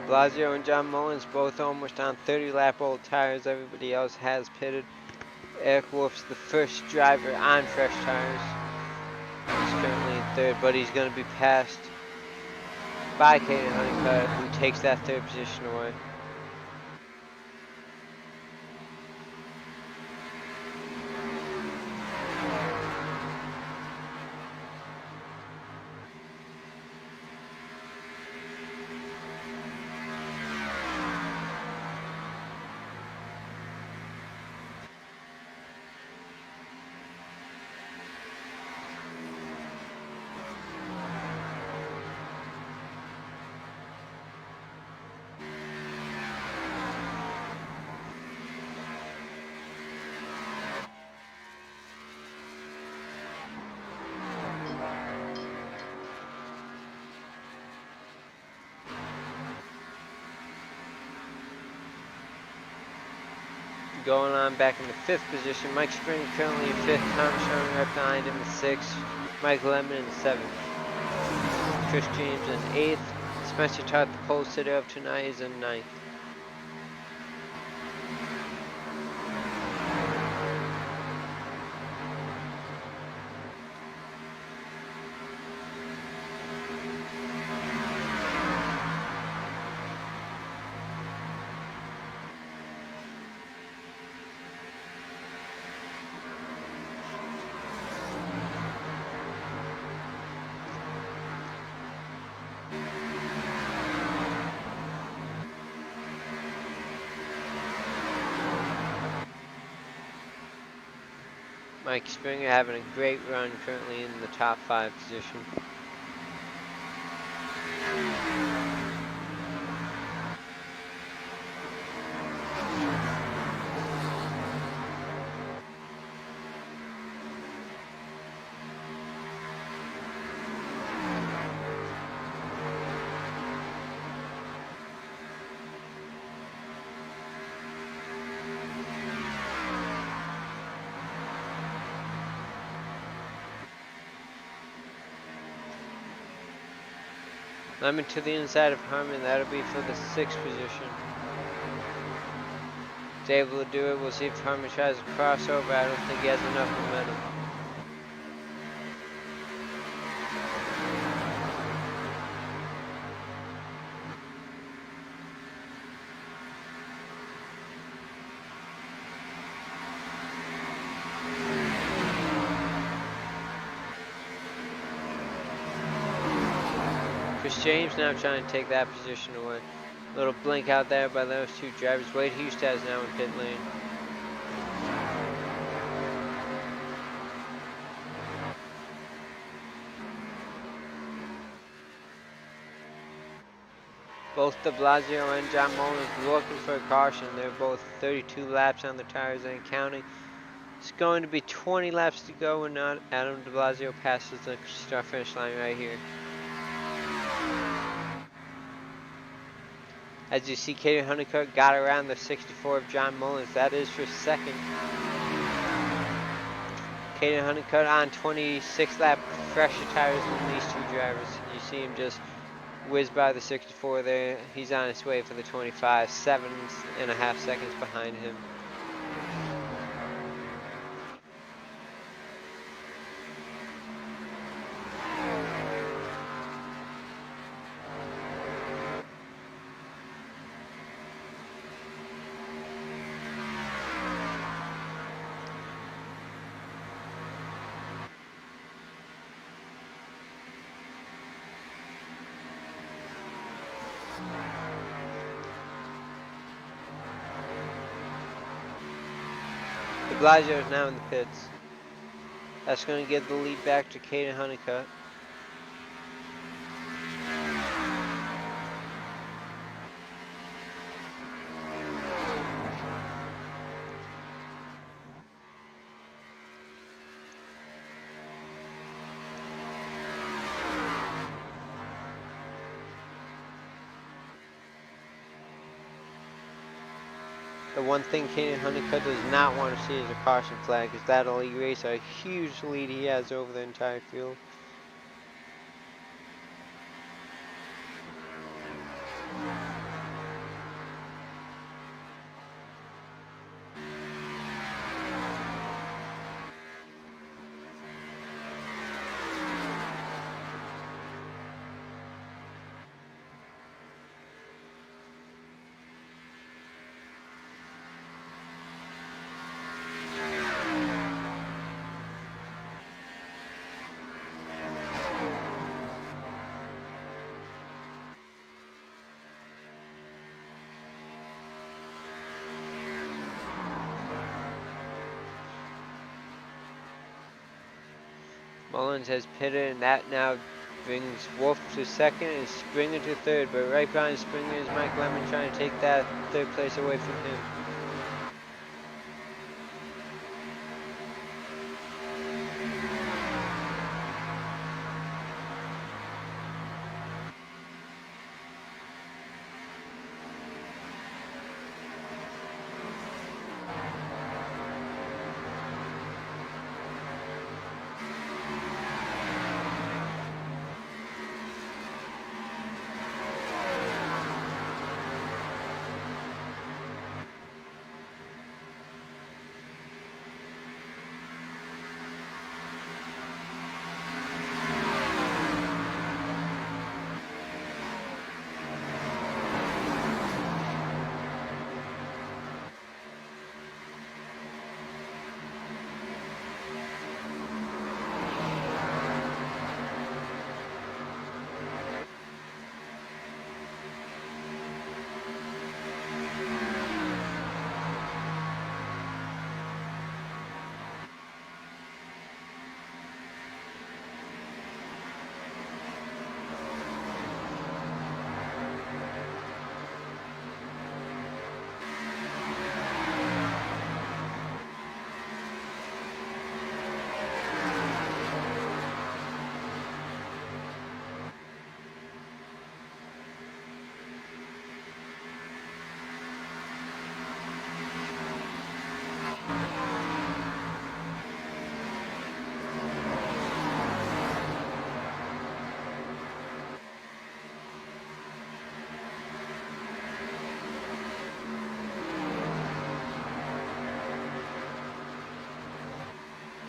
S1: Blasio and John Mullins both almost on 30-lap old tires. Everybody else has pitted. Eric Wolf's the first driver on fresh tires. He's currently in third, but he's going to be passed by Caden Honeycutt, who takes that third position away. Going on back in the fifth position, Mike Springer currently in fifth, Thomas Sherman right behind him in sixth, Mike Lemon in seventh, Chris James in eighth, Spencer Todd, the pole sitter of tonight, is in ninth. Mike Springer having a great run, currently in the top 5 position. Lemon to the inside of Harmon, that'll be for the 6th position. He's able to do it, we'll see if Harmon tries a crossover, I don't think he has enough momentum. Chris James now trying to take that position away. Little blink out there by those two drivers. Wade Hustad is now in pit lane. Both de Blasio and John Mullins looking for a caution. They're both 32 laps on the tires and counting. It's going to be 20 laps to go when Adam de Blasio passes the start finish line right here. As you see, Caden Honeycutt got around the 64 of John Mullins. That is for second. Caden Honeycutt on 26 lap fresher tires than these two drivers. You see him just whiz by the 64 there. He's on his way for the 25, 7.5 seconds behind him. Blasio is now in the pits. That's going to give the lead back to Caden Honeycutt. The one thing Caden Honeycutt does not want to see is a caution flag, because that'll erase a huge lead he has over the entire field. Mullins has pitted, and that now brings Wolf to second and Springer to third. But right behind Springer is Mike Lemon trying to take that third place away from him.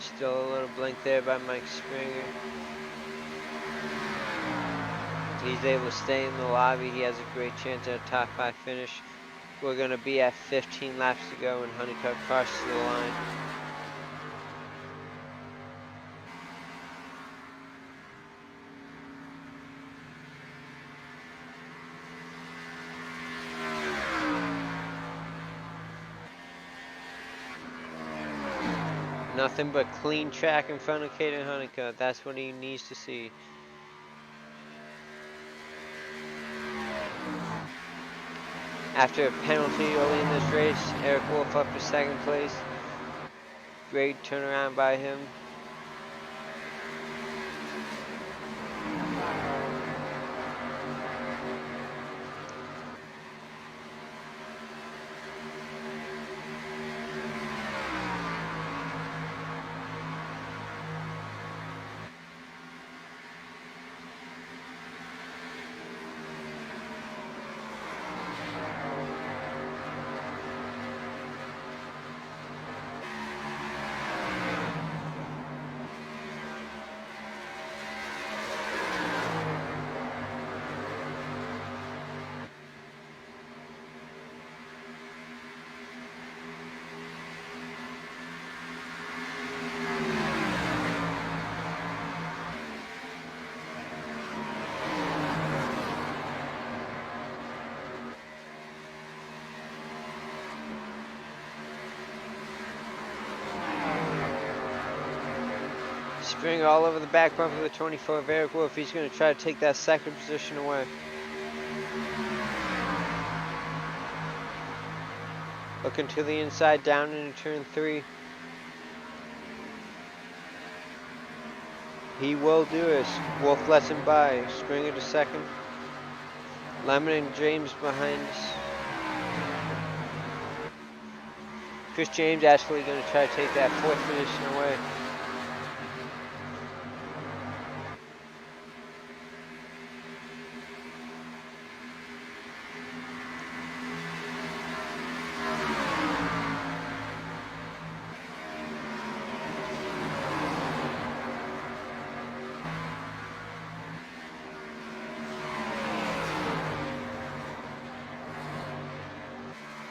S1: Still a little blink there by Mike Springer. He's able to stay in the lobby. He has a great chance at a top 5 finish. We're going to be at 15 laps to go and Honeycutt crosses the line. Nothing but clean track in front of Caden Honeycutt. That's what he needs to see. After a penalty early in this race, Eric Wolf up to second place. Great turnaround by him. Springer all over the back bumper of the 24 of Eric Wolf. He's going to try to take that second position away. Looking to the inside, down into turn 3. He will do it. Wolf lets him by. Springer to second. Lemon and James behind us. Chris James actually going to try to take that 4th position away.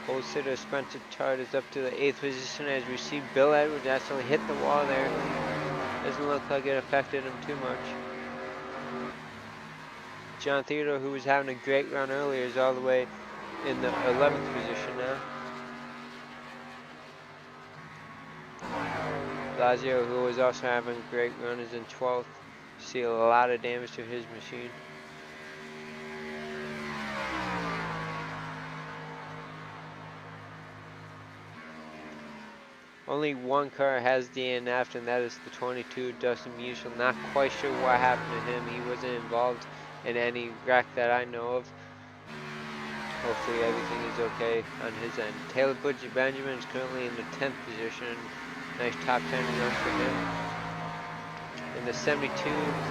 S1: Pole sitter Spencer Tart is up to the 8th position as we see Bill Edwards actually hit the wall there. Doesn't look like it affected him too much. John Theodore, who was having a great run earlier, is all the way in the 11th position now. Lazio, who was also having a great run, is in 12th. See a lot of damage to his machine. Only one car has DNF'd, and that is the 22 Dustin Musial. Not quite sure what happened to him. He wasn't involved in any wreck that I know of. Hopefully everything is okay on his end. Taylor Butchie Benjamin is currently in the 10th position. Nice top 10 run for him. In the 72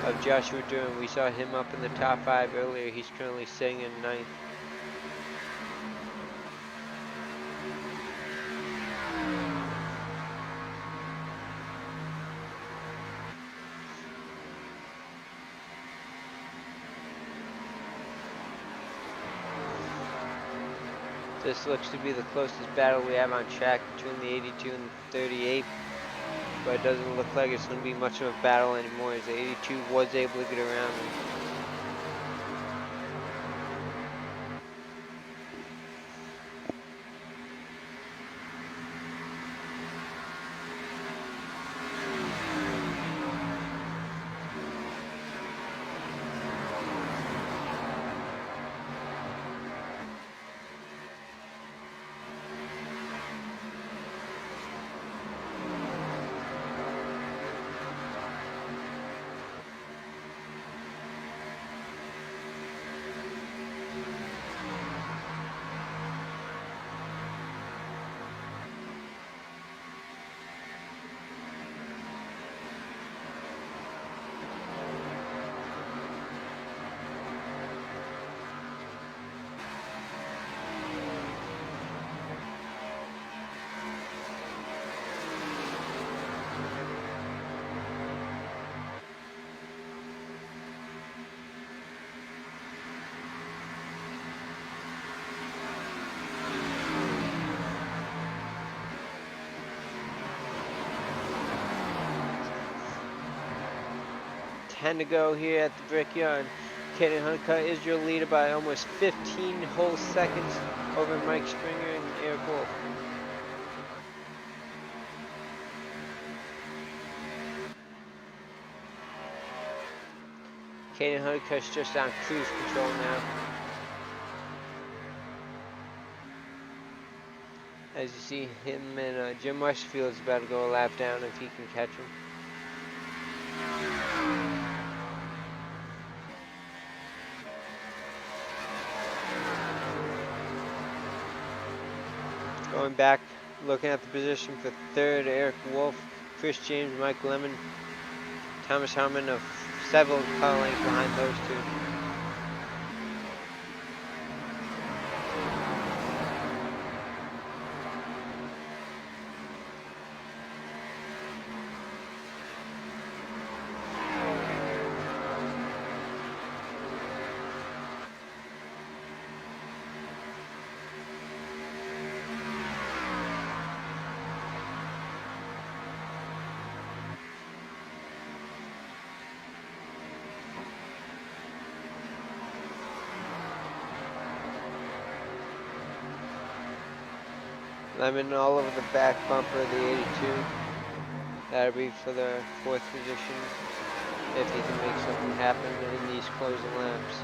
S1: of Joshua Durham, we saw him up in the top 5 earlier. He's currently sitting in 9th. This looks to be the closest battle we have on track between the 82 and the 38, but it doesn't look like it's going to be much of a battle anymore, as the 82 was able to get around him. To go here at the Brickyard. Caden Honeycutt is your leader by almost 15 whole seconds over Mike Springer and Eric Wolf. Caden Honeycutt's just on cruise control now. As you see, him and Jim Westfield is about to go a lap down if he can catch him. Going back, looking at the position for third, Eric Wolf, Chris James, Mike Lemon, Thomas Harmon of several car lengths behind those two. Lemon all over the back bumper of the 82. That'll be for the 4th position if he can make something happen in these closing laps.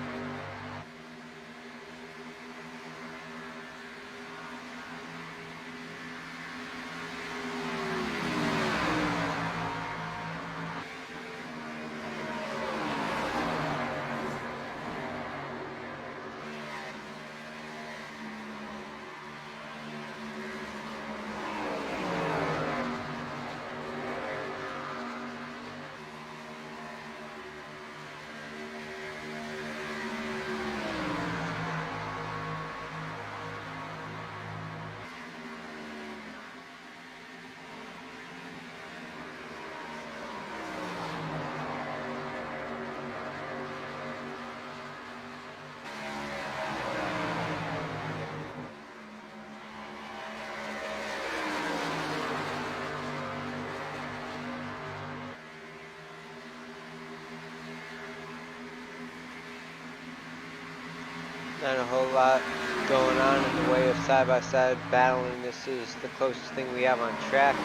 S1: Not a whole lot going on in the way of side-by-side battling. This is the closest thing we have on track.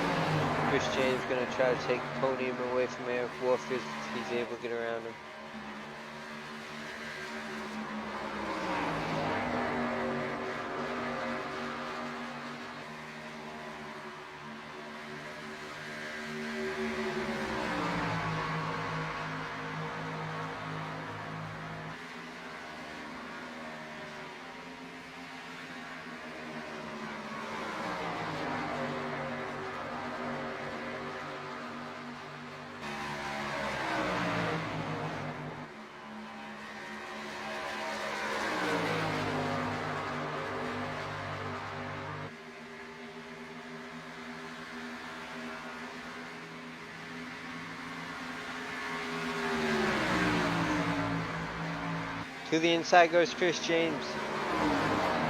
S1: Chris James going to try to take the podium away from Eric Wolf if he's able to get around him. To the inside goes Chris James.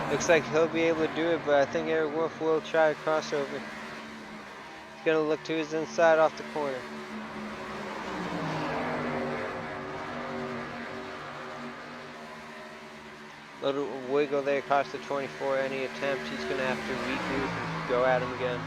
S1: Looks like he'll be able to do it, but I think Eric Wolf will try a crossover. He's going to look to his inside off the corner. Little wiggle there across the 24. Any attempt, he's going to have to regroup and go at him again.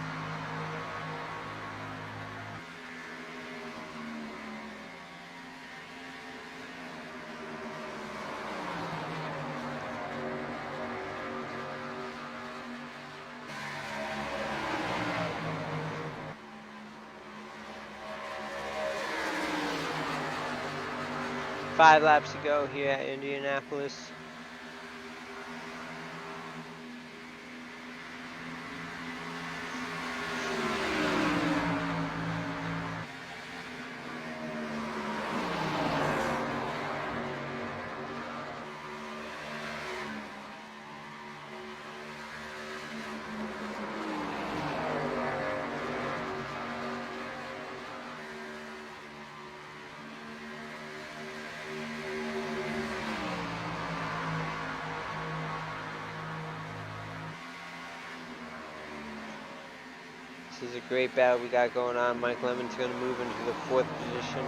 S1: Five laps to go here at Indianapolis. This is a great battle we got going on. Mike Lemon's going to move into the 4th position.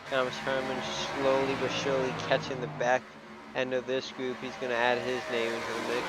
S1: Thomas Herman slowly but surely catching the back end of this group. He's going to add his name into the mix.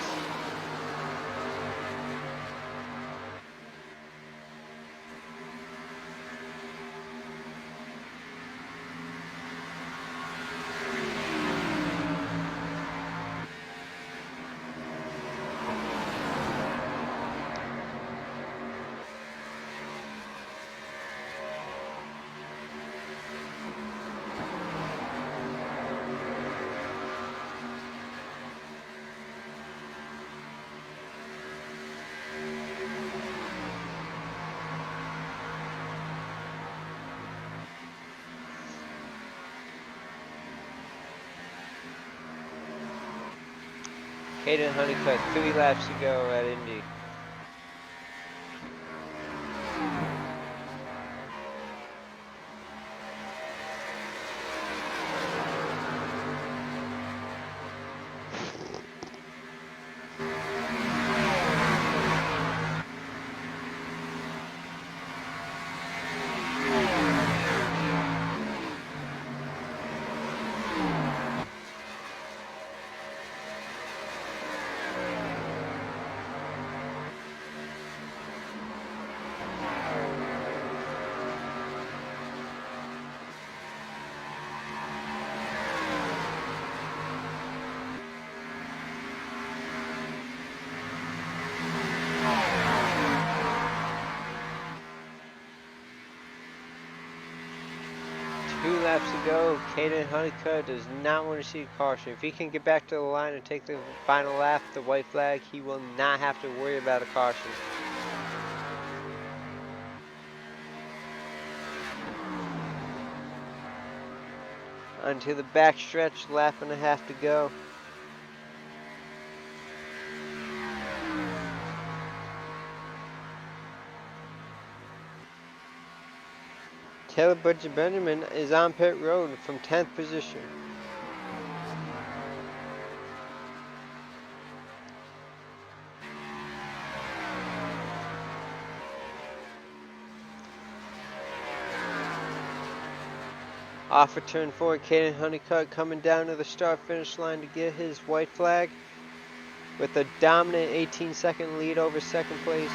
S1: Hayden Honeycutt, 3 laps to go at Indy. Laps to go. Caden Honeycutt does not want to see a caution. If he can get back to the line and take the final lap, the white flag, he will not have to worry about a caution. Until the back stretch, lap and a half to go. Taylor Butcher Benjamin is on pit road from 10th position. Off of turn 4, Caden Honeycutt coming down to the start finish line to get his white flag. with a dominant 18-second lead over second place.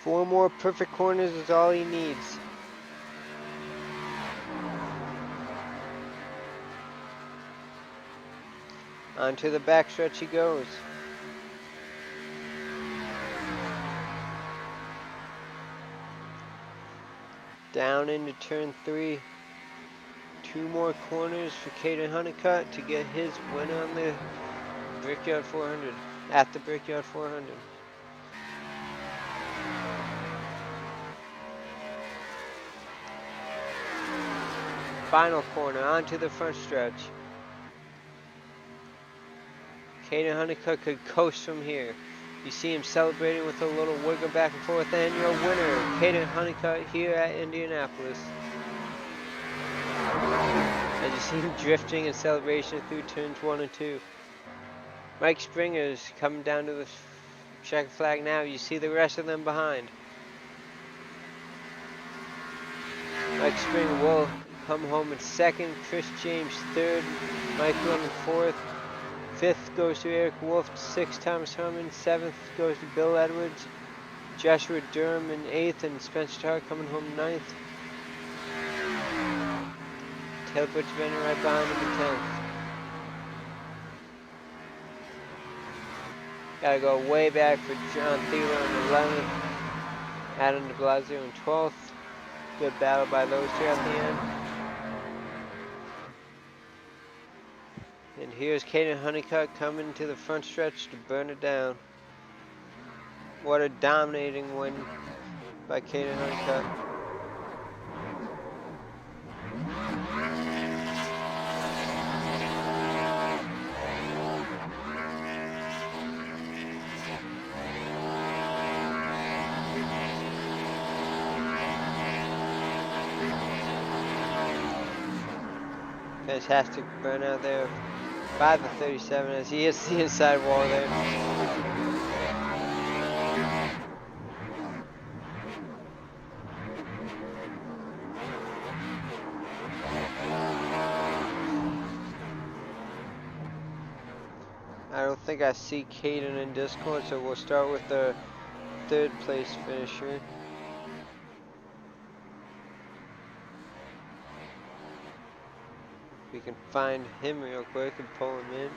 S1: Four more perfect corners is all he needs. Onto the backstretch he goes. Down into turn 3. 2 more corners for Caden Honeycutt to get his win on the Brickyard 400. At the Brickyard 400. Final corner onto the front stretch. Caden Honeycutt could coast from here. You see him celebrating with a little wiggle back and forth, and your winner, Caden Honeycutt, here at Indianapolis. As you see him drifting in celebration through turns 1 and 2. Mike Springer's coming down to the checker flag now. You see the rest of them behind. Mike Springer will come home in second. Chris James third. Mike Lemon fourth. Fifth goes to Eric Wolf. Sixth, Thomas Harmon. Seventh goes to Bill Edwards. Joshua Durham in eighth, and Spencer Tarr coming home ninth. Taylor Butcher right behind him in 10th. Gotta go way back for John Thielen in 11th. Adam de Blasio in 12th. Good battle by those two at the end. And here's Caden Honeycutt coming to the front stretch to burn it down. What a dominating win by Caden Honeycutt. Fantastic burnout there by the 37 as he hits the inside wall there. I don't think I see Caden in Discord, so we'll start with the third place finisher. We can find him real quick and pull him in.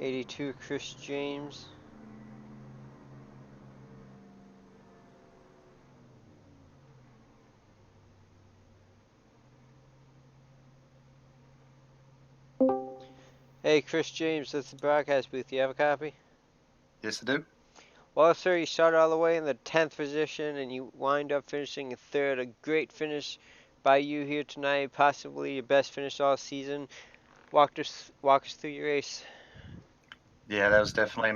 S1: 82, Chris James. Hey, Chris James, that's the broadcast booth. You have a copy?
S5: Yes, I do.
S1: Well, sir, you started all the way in the 10th position and you wind up finishing third. A great finish by you here tonight, possibly your best finish all season. Walk us through your race.
S5: Yeah, that was definitely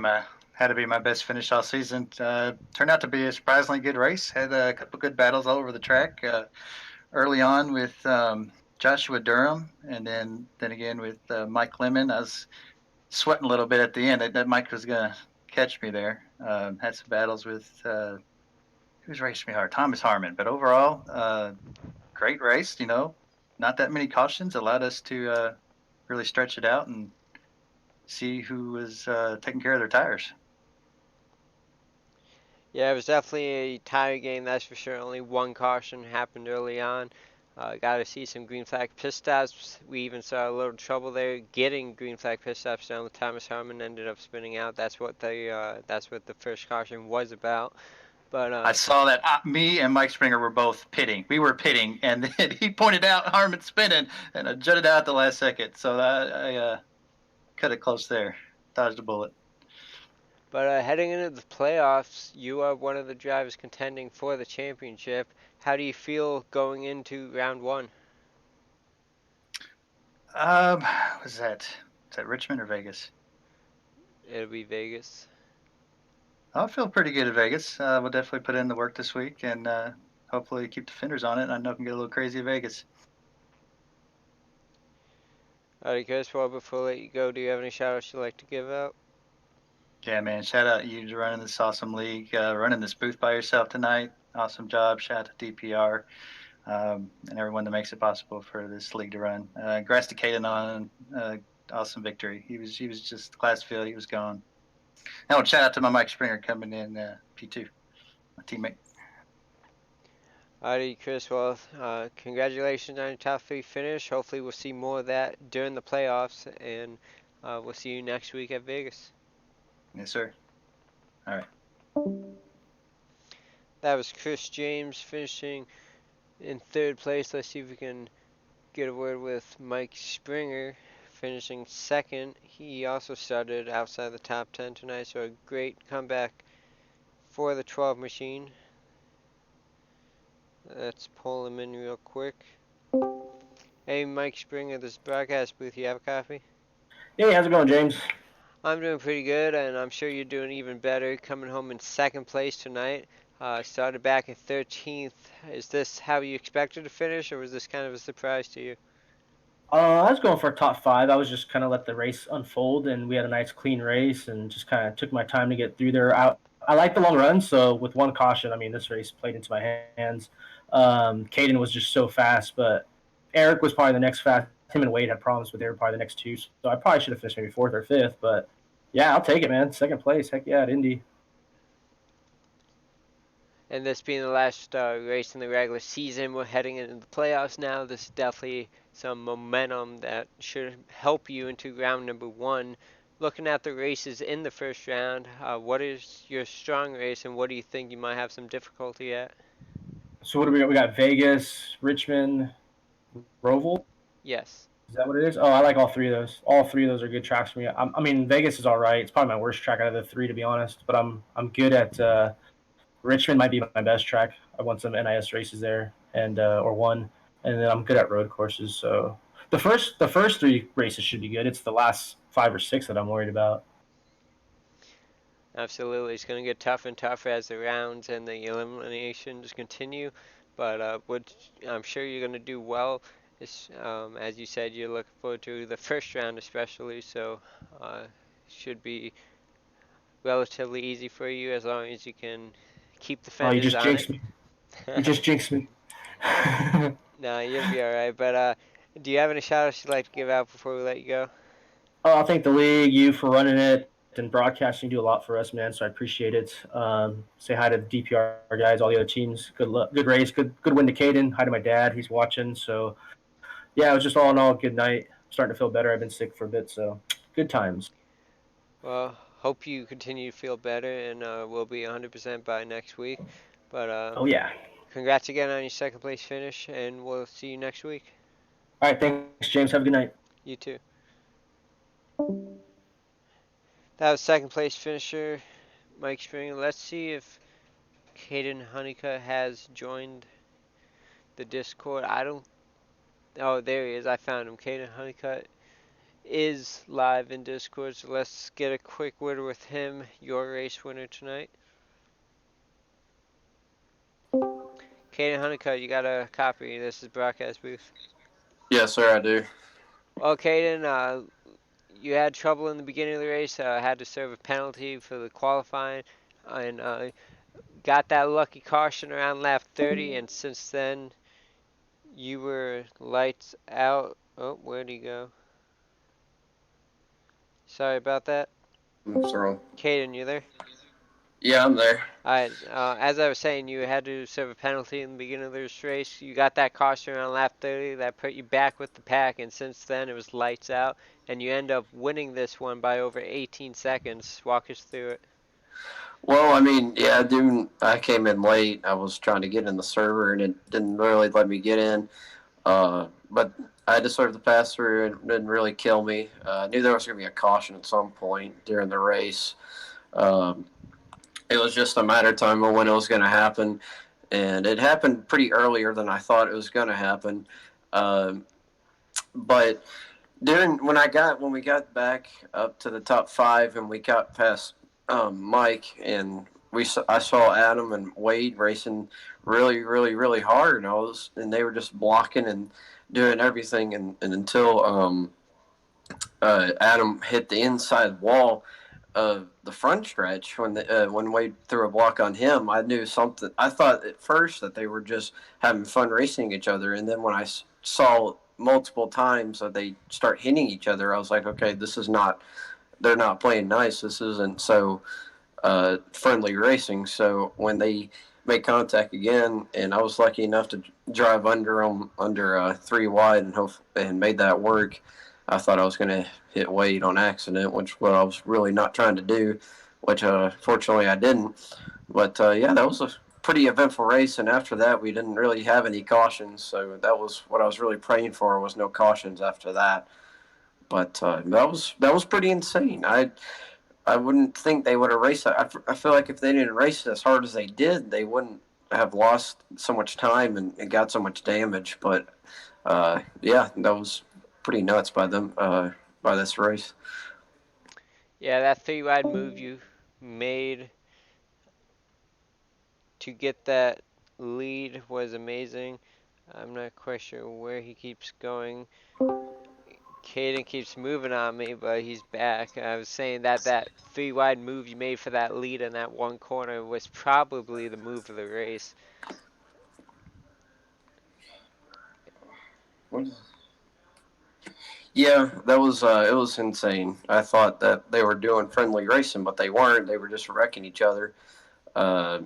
S5: had to be my best finish all season. Turned out to be a surprisingly good race. Had a couple good battles all over the track. Early on with Joshua Durham, and then again with Mike Lemon. I was sweating a little bit at the end. That Mike was gonna catch me there. Had some battles with who's raced me hard, Thomas Harmon. But overall, great race. You know, not that many cautions allowed us to really stretch it out and see who was taking care of their tires.
S1: Yeah, it was definitely a tire game, that's for sure. Only one caution happened early on. Got to see some green flag pit stops. We even saw a little trouble there getting green flag pit stops down with Thomas Harmon. Ended up spinning out. That's what the first caution was about. But
S5: I saw that me and Mike Springer were both pitting. We were pitting, and then he pointed out Harmon spinning, and I jutted out at the last second. So I cut it close there, dodged a bullet.
S1: But heading into the playoffs, you are one of the drivers contending for the championship. How do you feel going into round one?
S5: Was that? Is that Richmond or Vegas?
S1: It'll be Vegas.
S5: I feel pretty good at Vegas. We'll definitely put in the work this week and hopefully keep the fenders on it. I know I can get a little crazy at Vegas.
S1: Alright, guys. Well, before I let you go, do you have any shout outs you'd like to give out?
S5: Yeah, man. Shout out you to running this awesome league, running this booth by yourself tonight. Awesome job. Shout out to DPR and everyone that makes it possible for this league to run. Congrats to Caden on awesome victory. He was just class field. He was gone. And shout out to my Mike Springer coming in P2, my teammate.
S1: Alrighty, Chris. Well, congratulations on your top 3 finish. Hopefully, we'll see more of that during the playoffs, and we'll see you next week at Vegas.
S5: Yes, sir. All right.
S1: That was Chris James finishing in 3rd place. Let's see if we can get a word with Mike Springer finishing 2nd. He also started outside the top 10 tonight, so a great comeback for the 12 machine. Let's pull him in real quick. Hey, Mike Springer, this is broadcast booth. You have a copy?
S6: Hey, how's it going, James?
S1: I'm doing pretty good, and I'm sure you're doing even better. Coming home in 2nd place tonight. Started back in 13th. Is this how you expected to finish, or was this kind of a surprise to you?
S6: I was going for a top 5. I was just kind of let the race unfold, and we had a nice, clean race, and just kind of took my time to get through there. I like the long run, so with one caution, I mean, this race played into my hands. Caden was just so fast, but Eric was probably the next fast. Him and Wade had problems, but they were probably the next 2, so I probably should have finished maybe 4th or 5th, but yeah, I'll take it, man. 2nd place, heck yeah, at Indy.
S1: And this being the last race in the regular season, we're heading into the playoffs now. This is definitely some momentum that should help you into round number 1. Looking at the races in the first round, what is your strong race, and what do you think you might have some difficulty at?
S6: So what do we got? We got Vegas, Richmond, Roval.
S1: Yes.
S6: Is that what it is? Oh, I like all 3 of those. All 3 of those are good tracks for me. I mean, Vegas is all right. It's probably my worst track out of the 3, to be honest. But I'm good at Richmond. Might be my best track. I won some NIS races there, and or one, and then I'm good at road courses. So the first 3 races should be good. It's the last 5 or 6 that I'm worried about.
S1: Absolutely. It's going to get tougher and tougher as the rounds and the eliminations continue. But I'm sure you're going to do well. As you said, you're looking forward to the first round especially. So should be relatively easy for you as long as you can keep the
S6: Oh, you
S1: fenders
S6: just
S1: on it.
S6: jinxed me. You just jinxed me.
S1: No, you'll be all right. But do you have any shout outs you'd like to give out before we let you go?
S6: Oh, I'll thank the league, you for running it and broadcasting. You do a lot for us, man. So I appreciate it. Say hi to the DPR guys, all the other teams. Good luck, good race, good win to Caden. Hi to my dad, he's watching. So yeah, it was just all in all a good night. I'm starting to feel better. I've been sick for a bit, so good times.
S1: Well, hope you continue to feel better, and we'll be 100% by next week. But
S6: Oh yeah.
S1: congrats again on your 2nd place finish, and we'll see you next week.
S6: All right, thanks, James. Have a good night.
S1: You too. That was 2nd place finisher Mike Springer. Let's see if Caden Honeycutt has joined the Discord. I don't. Oh, there he is. I found him. Caden Honeycutt is live in Discord, so let's get a quick word with him. Your race winner tonight. Caden Honeycutt, you got a copy. This is broadcast booth.
S7: Yes, sir, I do.
S1: Well, Caden, you had trouble in the beginning of the race. Had to serve a penalty for the qualifying, and got that lucky caution around lap 30. And since then, you were lights out. Oh, where'd he go? Sorry about that.
S7: What's wrong?
S1: Caden, you there?
S7: Yeah, I'm there.
S1: Alright, as I was saying, you had to serve a penalty in the beginning of this race. You got that caution around lap 30 that put you back with the pack, and since then it was lights out, and you end up winning this one by over 18 seconds. Walk us through it.
S7: Well, I mean, yeah, dude, I came in late. I was trying to get in the server, and it didn't really let me get in. But I had to serve the pass through, and it didn't really kill me. I knew there was going to be a caution at some point during the race. It was just a matter of time of when it was going to happen, and it happened pretty earlier than I thought it was going to happen. But when we got back up to the top 5 and we got past Mike, and I saw Adam and Wade racing really, really, really hard, and they were just blocking and doing everything, and until Adam hit the inside wall, the front stretch when Wade threw a block on him, I knew something. I thought at first that they were just having fun racing each other, and then when I saw multiple times that they start hitting each other, I was like, okay, this is not. They're not playing nice. This isn't so friendly racing. So when they made contact again, and I was lucky enough to drive under them under 3 wide and made that work. I thought I was going to hit Wade on accident, which what I was really not trying to do, which fortunately I didn't. But yeah, that was a pretty eventful race, and after that we didn't really have any cautions, so that was what I was really praying for, was no cautions after that. But that was pretty insane. I wouldn't think they would have raced it. I feel like if they didn't race it as hard as they did, they wouldn't have lost so much time and got so much damage. But yeah, that was pretty nuts by them by this race.
S1: Yeah, that 3 wide move you made to get that lead was amazing. I'm not quite sure where he keeps going. Caden keeps moving on me, but he's back. I was saying that that 3 wide move you made for that lead in that one corner was probably the move of the race.
S7: Yeah, that was it was insane. I thought that they were doing friendly racing, but they weren't. They were just wrecking each other. Uh,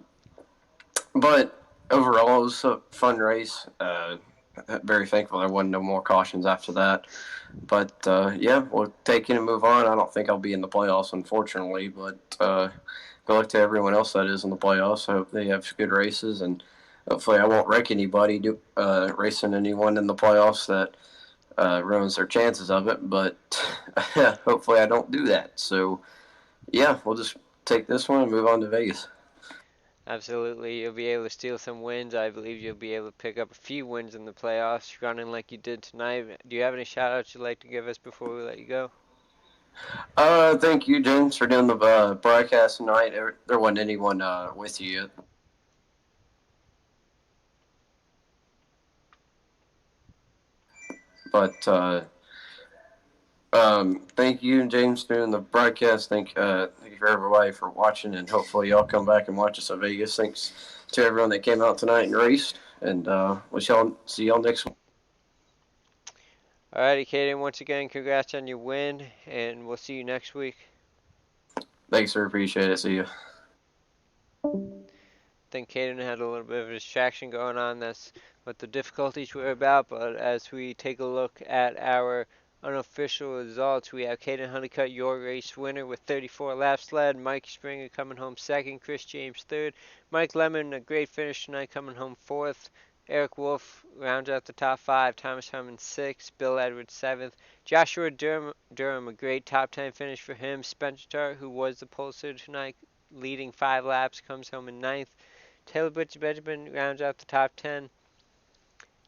S7: but overall, it was a fun race. Very thankful there wasn't no more cautions after that. But yeah, we'll take it and move on. I don't think I'll be in the playoffs, unfortunately. But good luck to everyone else that is in the playoffs. I hope they have good races, and hopefully, I won't wreck anybody racing anyone in the playoffs that ruins their chances of it. But hopefully, I don't do that. So yeah, we'll just take this one and move on to Vegas.
S1: Absolutely, you'll be able to steal some wins. I believe you'll be able to pick up a few wins in the playoffs, running like you did tonight. Do you have any shout outs you'd like to give us before we let you go?
S7: Thank you, James, for doing the broadcast tonight. There wasn't anyone with you yet. But thank you, James, for doing the broadcast. Thank you for everybody for watching, and hopefully y'all come back and watch us at Vegas. Thanks to everyone that came out tonight and raced, and we'll see y'all next week.
S1: Alrighty, Caden, once again, congrats on your win, and we'll see you next week.
S7: Thanks, sir. Appreciate it. See you.
S1: I think Caden had a little bit of a distraction going on. That's what the difficulties were about. But as we take a look at our unofficial results, we have Caden Honeycutt, your race winner with 34 laps led. Mike Springer coming home second. Chris James third. Mike Lemon, a great finish tonight, coming home fourth. Eric Wolf rounds out the top five. Thomas Herman sixth. Bill Edwards seventh. Joshua Durham, a great top 10 finish for him. Spencer, who was the pole sitter tonight, leading 5 laps, comes home in ninth. Taylor Butch Benjamin rounds out the top 10.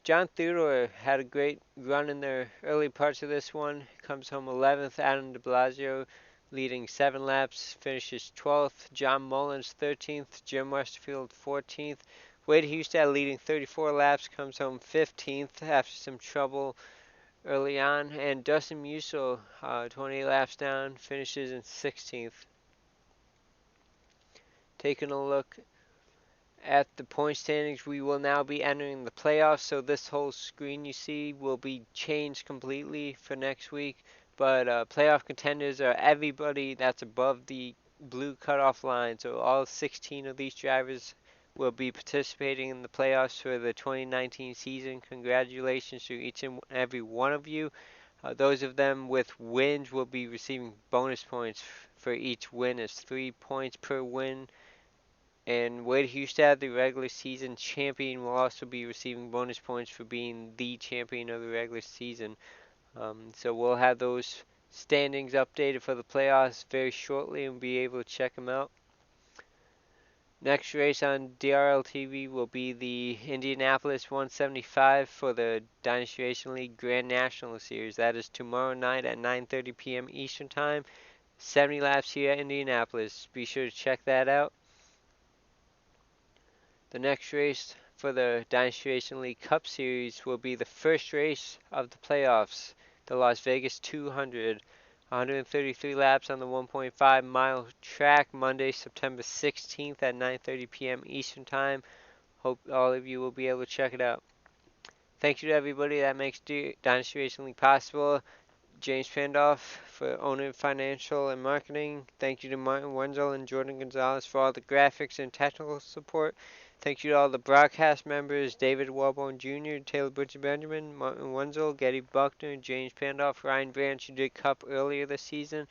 S1: John Theodore had a great run in the early parts of this one. Comes home 11th. Adam de Blasio leading 7 laps, finishes 12th. John Mullins 13th. Jim Westerfield 14th. Wade Hustad leading 34 laps, comes home 15th after some trouble early on. And Dustin Musil, 28 laps down, finishes in 16th. Taking a look at the point standings, we will now be entering the playoffs, so this whole screen you see will be changed completely for next week. But playoff contenders are everybody that's above the blue cutoff line, so all 16 of these drivers will be participating in the playoffs for the 2019 season. Congratulations to each and every one of you. Those of them with wins will be receiving bonus points for each win. It's 3 points per win. And Wade Hustad, the regular season champion, will also be receiving bonus points for being the champion of the regular season. So we'll have those standings updated for the playoffs very shortly and be able to check them out. Next race on DRL TV will be the Indianapolis 175 for the Dynasty Racing League Grand National Series. That is tomorrow night at 9:30 p.m. Eastern Time. 70 laps here at Indianapolis. Be sure to check that out. The next race for the Dynasty Racing League Cup Series will be the first race of the playoffs, the Las Vegas 200. 133 laps on the 1.5 mile track, Monday, September 16th at 9:30 p.m. Eastern Time. Hope all of you will be able to check it out. Thank you to everybody that makes Dynasty Racing League possible. James Pandolf for owner financial and marketing. Thank you to Martin Wenzel and Jordan Gonzalez for all the graphics and technical support. Thank you to all the broadcast members, David Wellborn Jr., Taylor Butcher Benjamin, Martin Wenzel, Getty Buckner, James Pandolf, Ryan Branch, who did Cup earlier this season.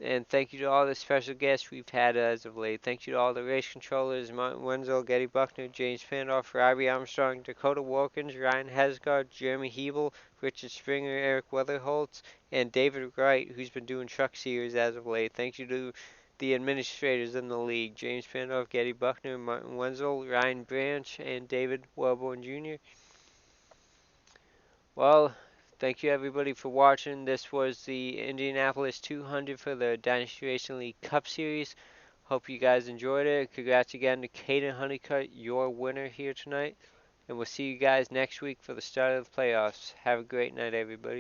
S1: And thank you to all the special guests we've had as of late. Thank you to all the race controllers, Martin Wenzel, Getty Buckner, James Pandolf, Robbie Armstrong, Dakota Wilkins, Ryan Hesgard, Jeremy Hebel, Richard Springer, Eric Weatherholtz, and David Wright, who's been doing Truck Series as of late. Thank you to the administrators in the league, James Pandolf, Getty Buckner, Martin Wenzel, Ryan Branch, and David Wellborn Jr. Well, thank you everybody for watching. This was the Indianapolis 200 for the Dynasty Racing League Cup Series. Hope you guys enjoyed it. Congrats again to Caden Honeycutt, your winner here tonight. And we'll see you guys next week for the start of the playoffs. Have a great night, everybody.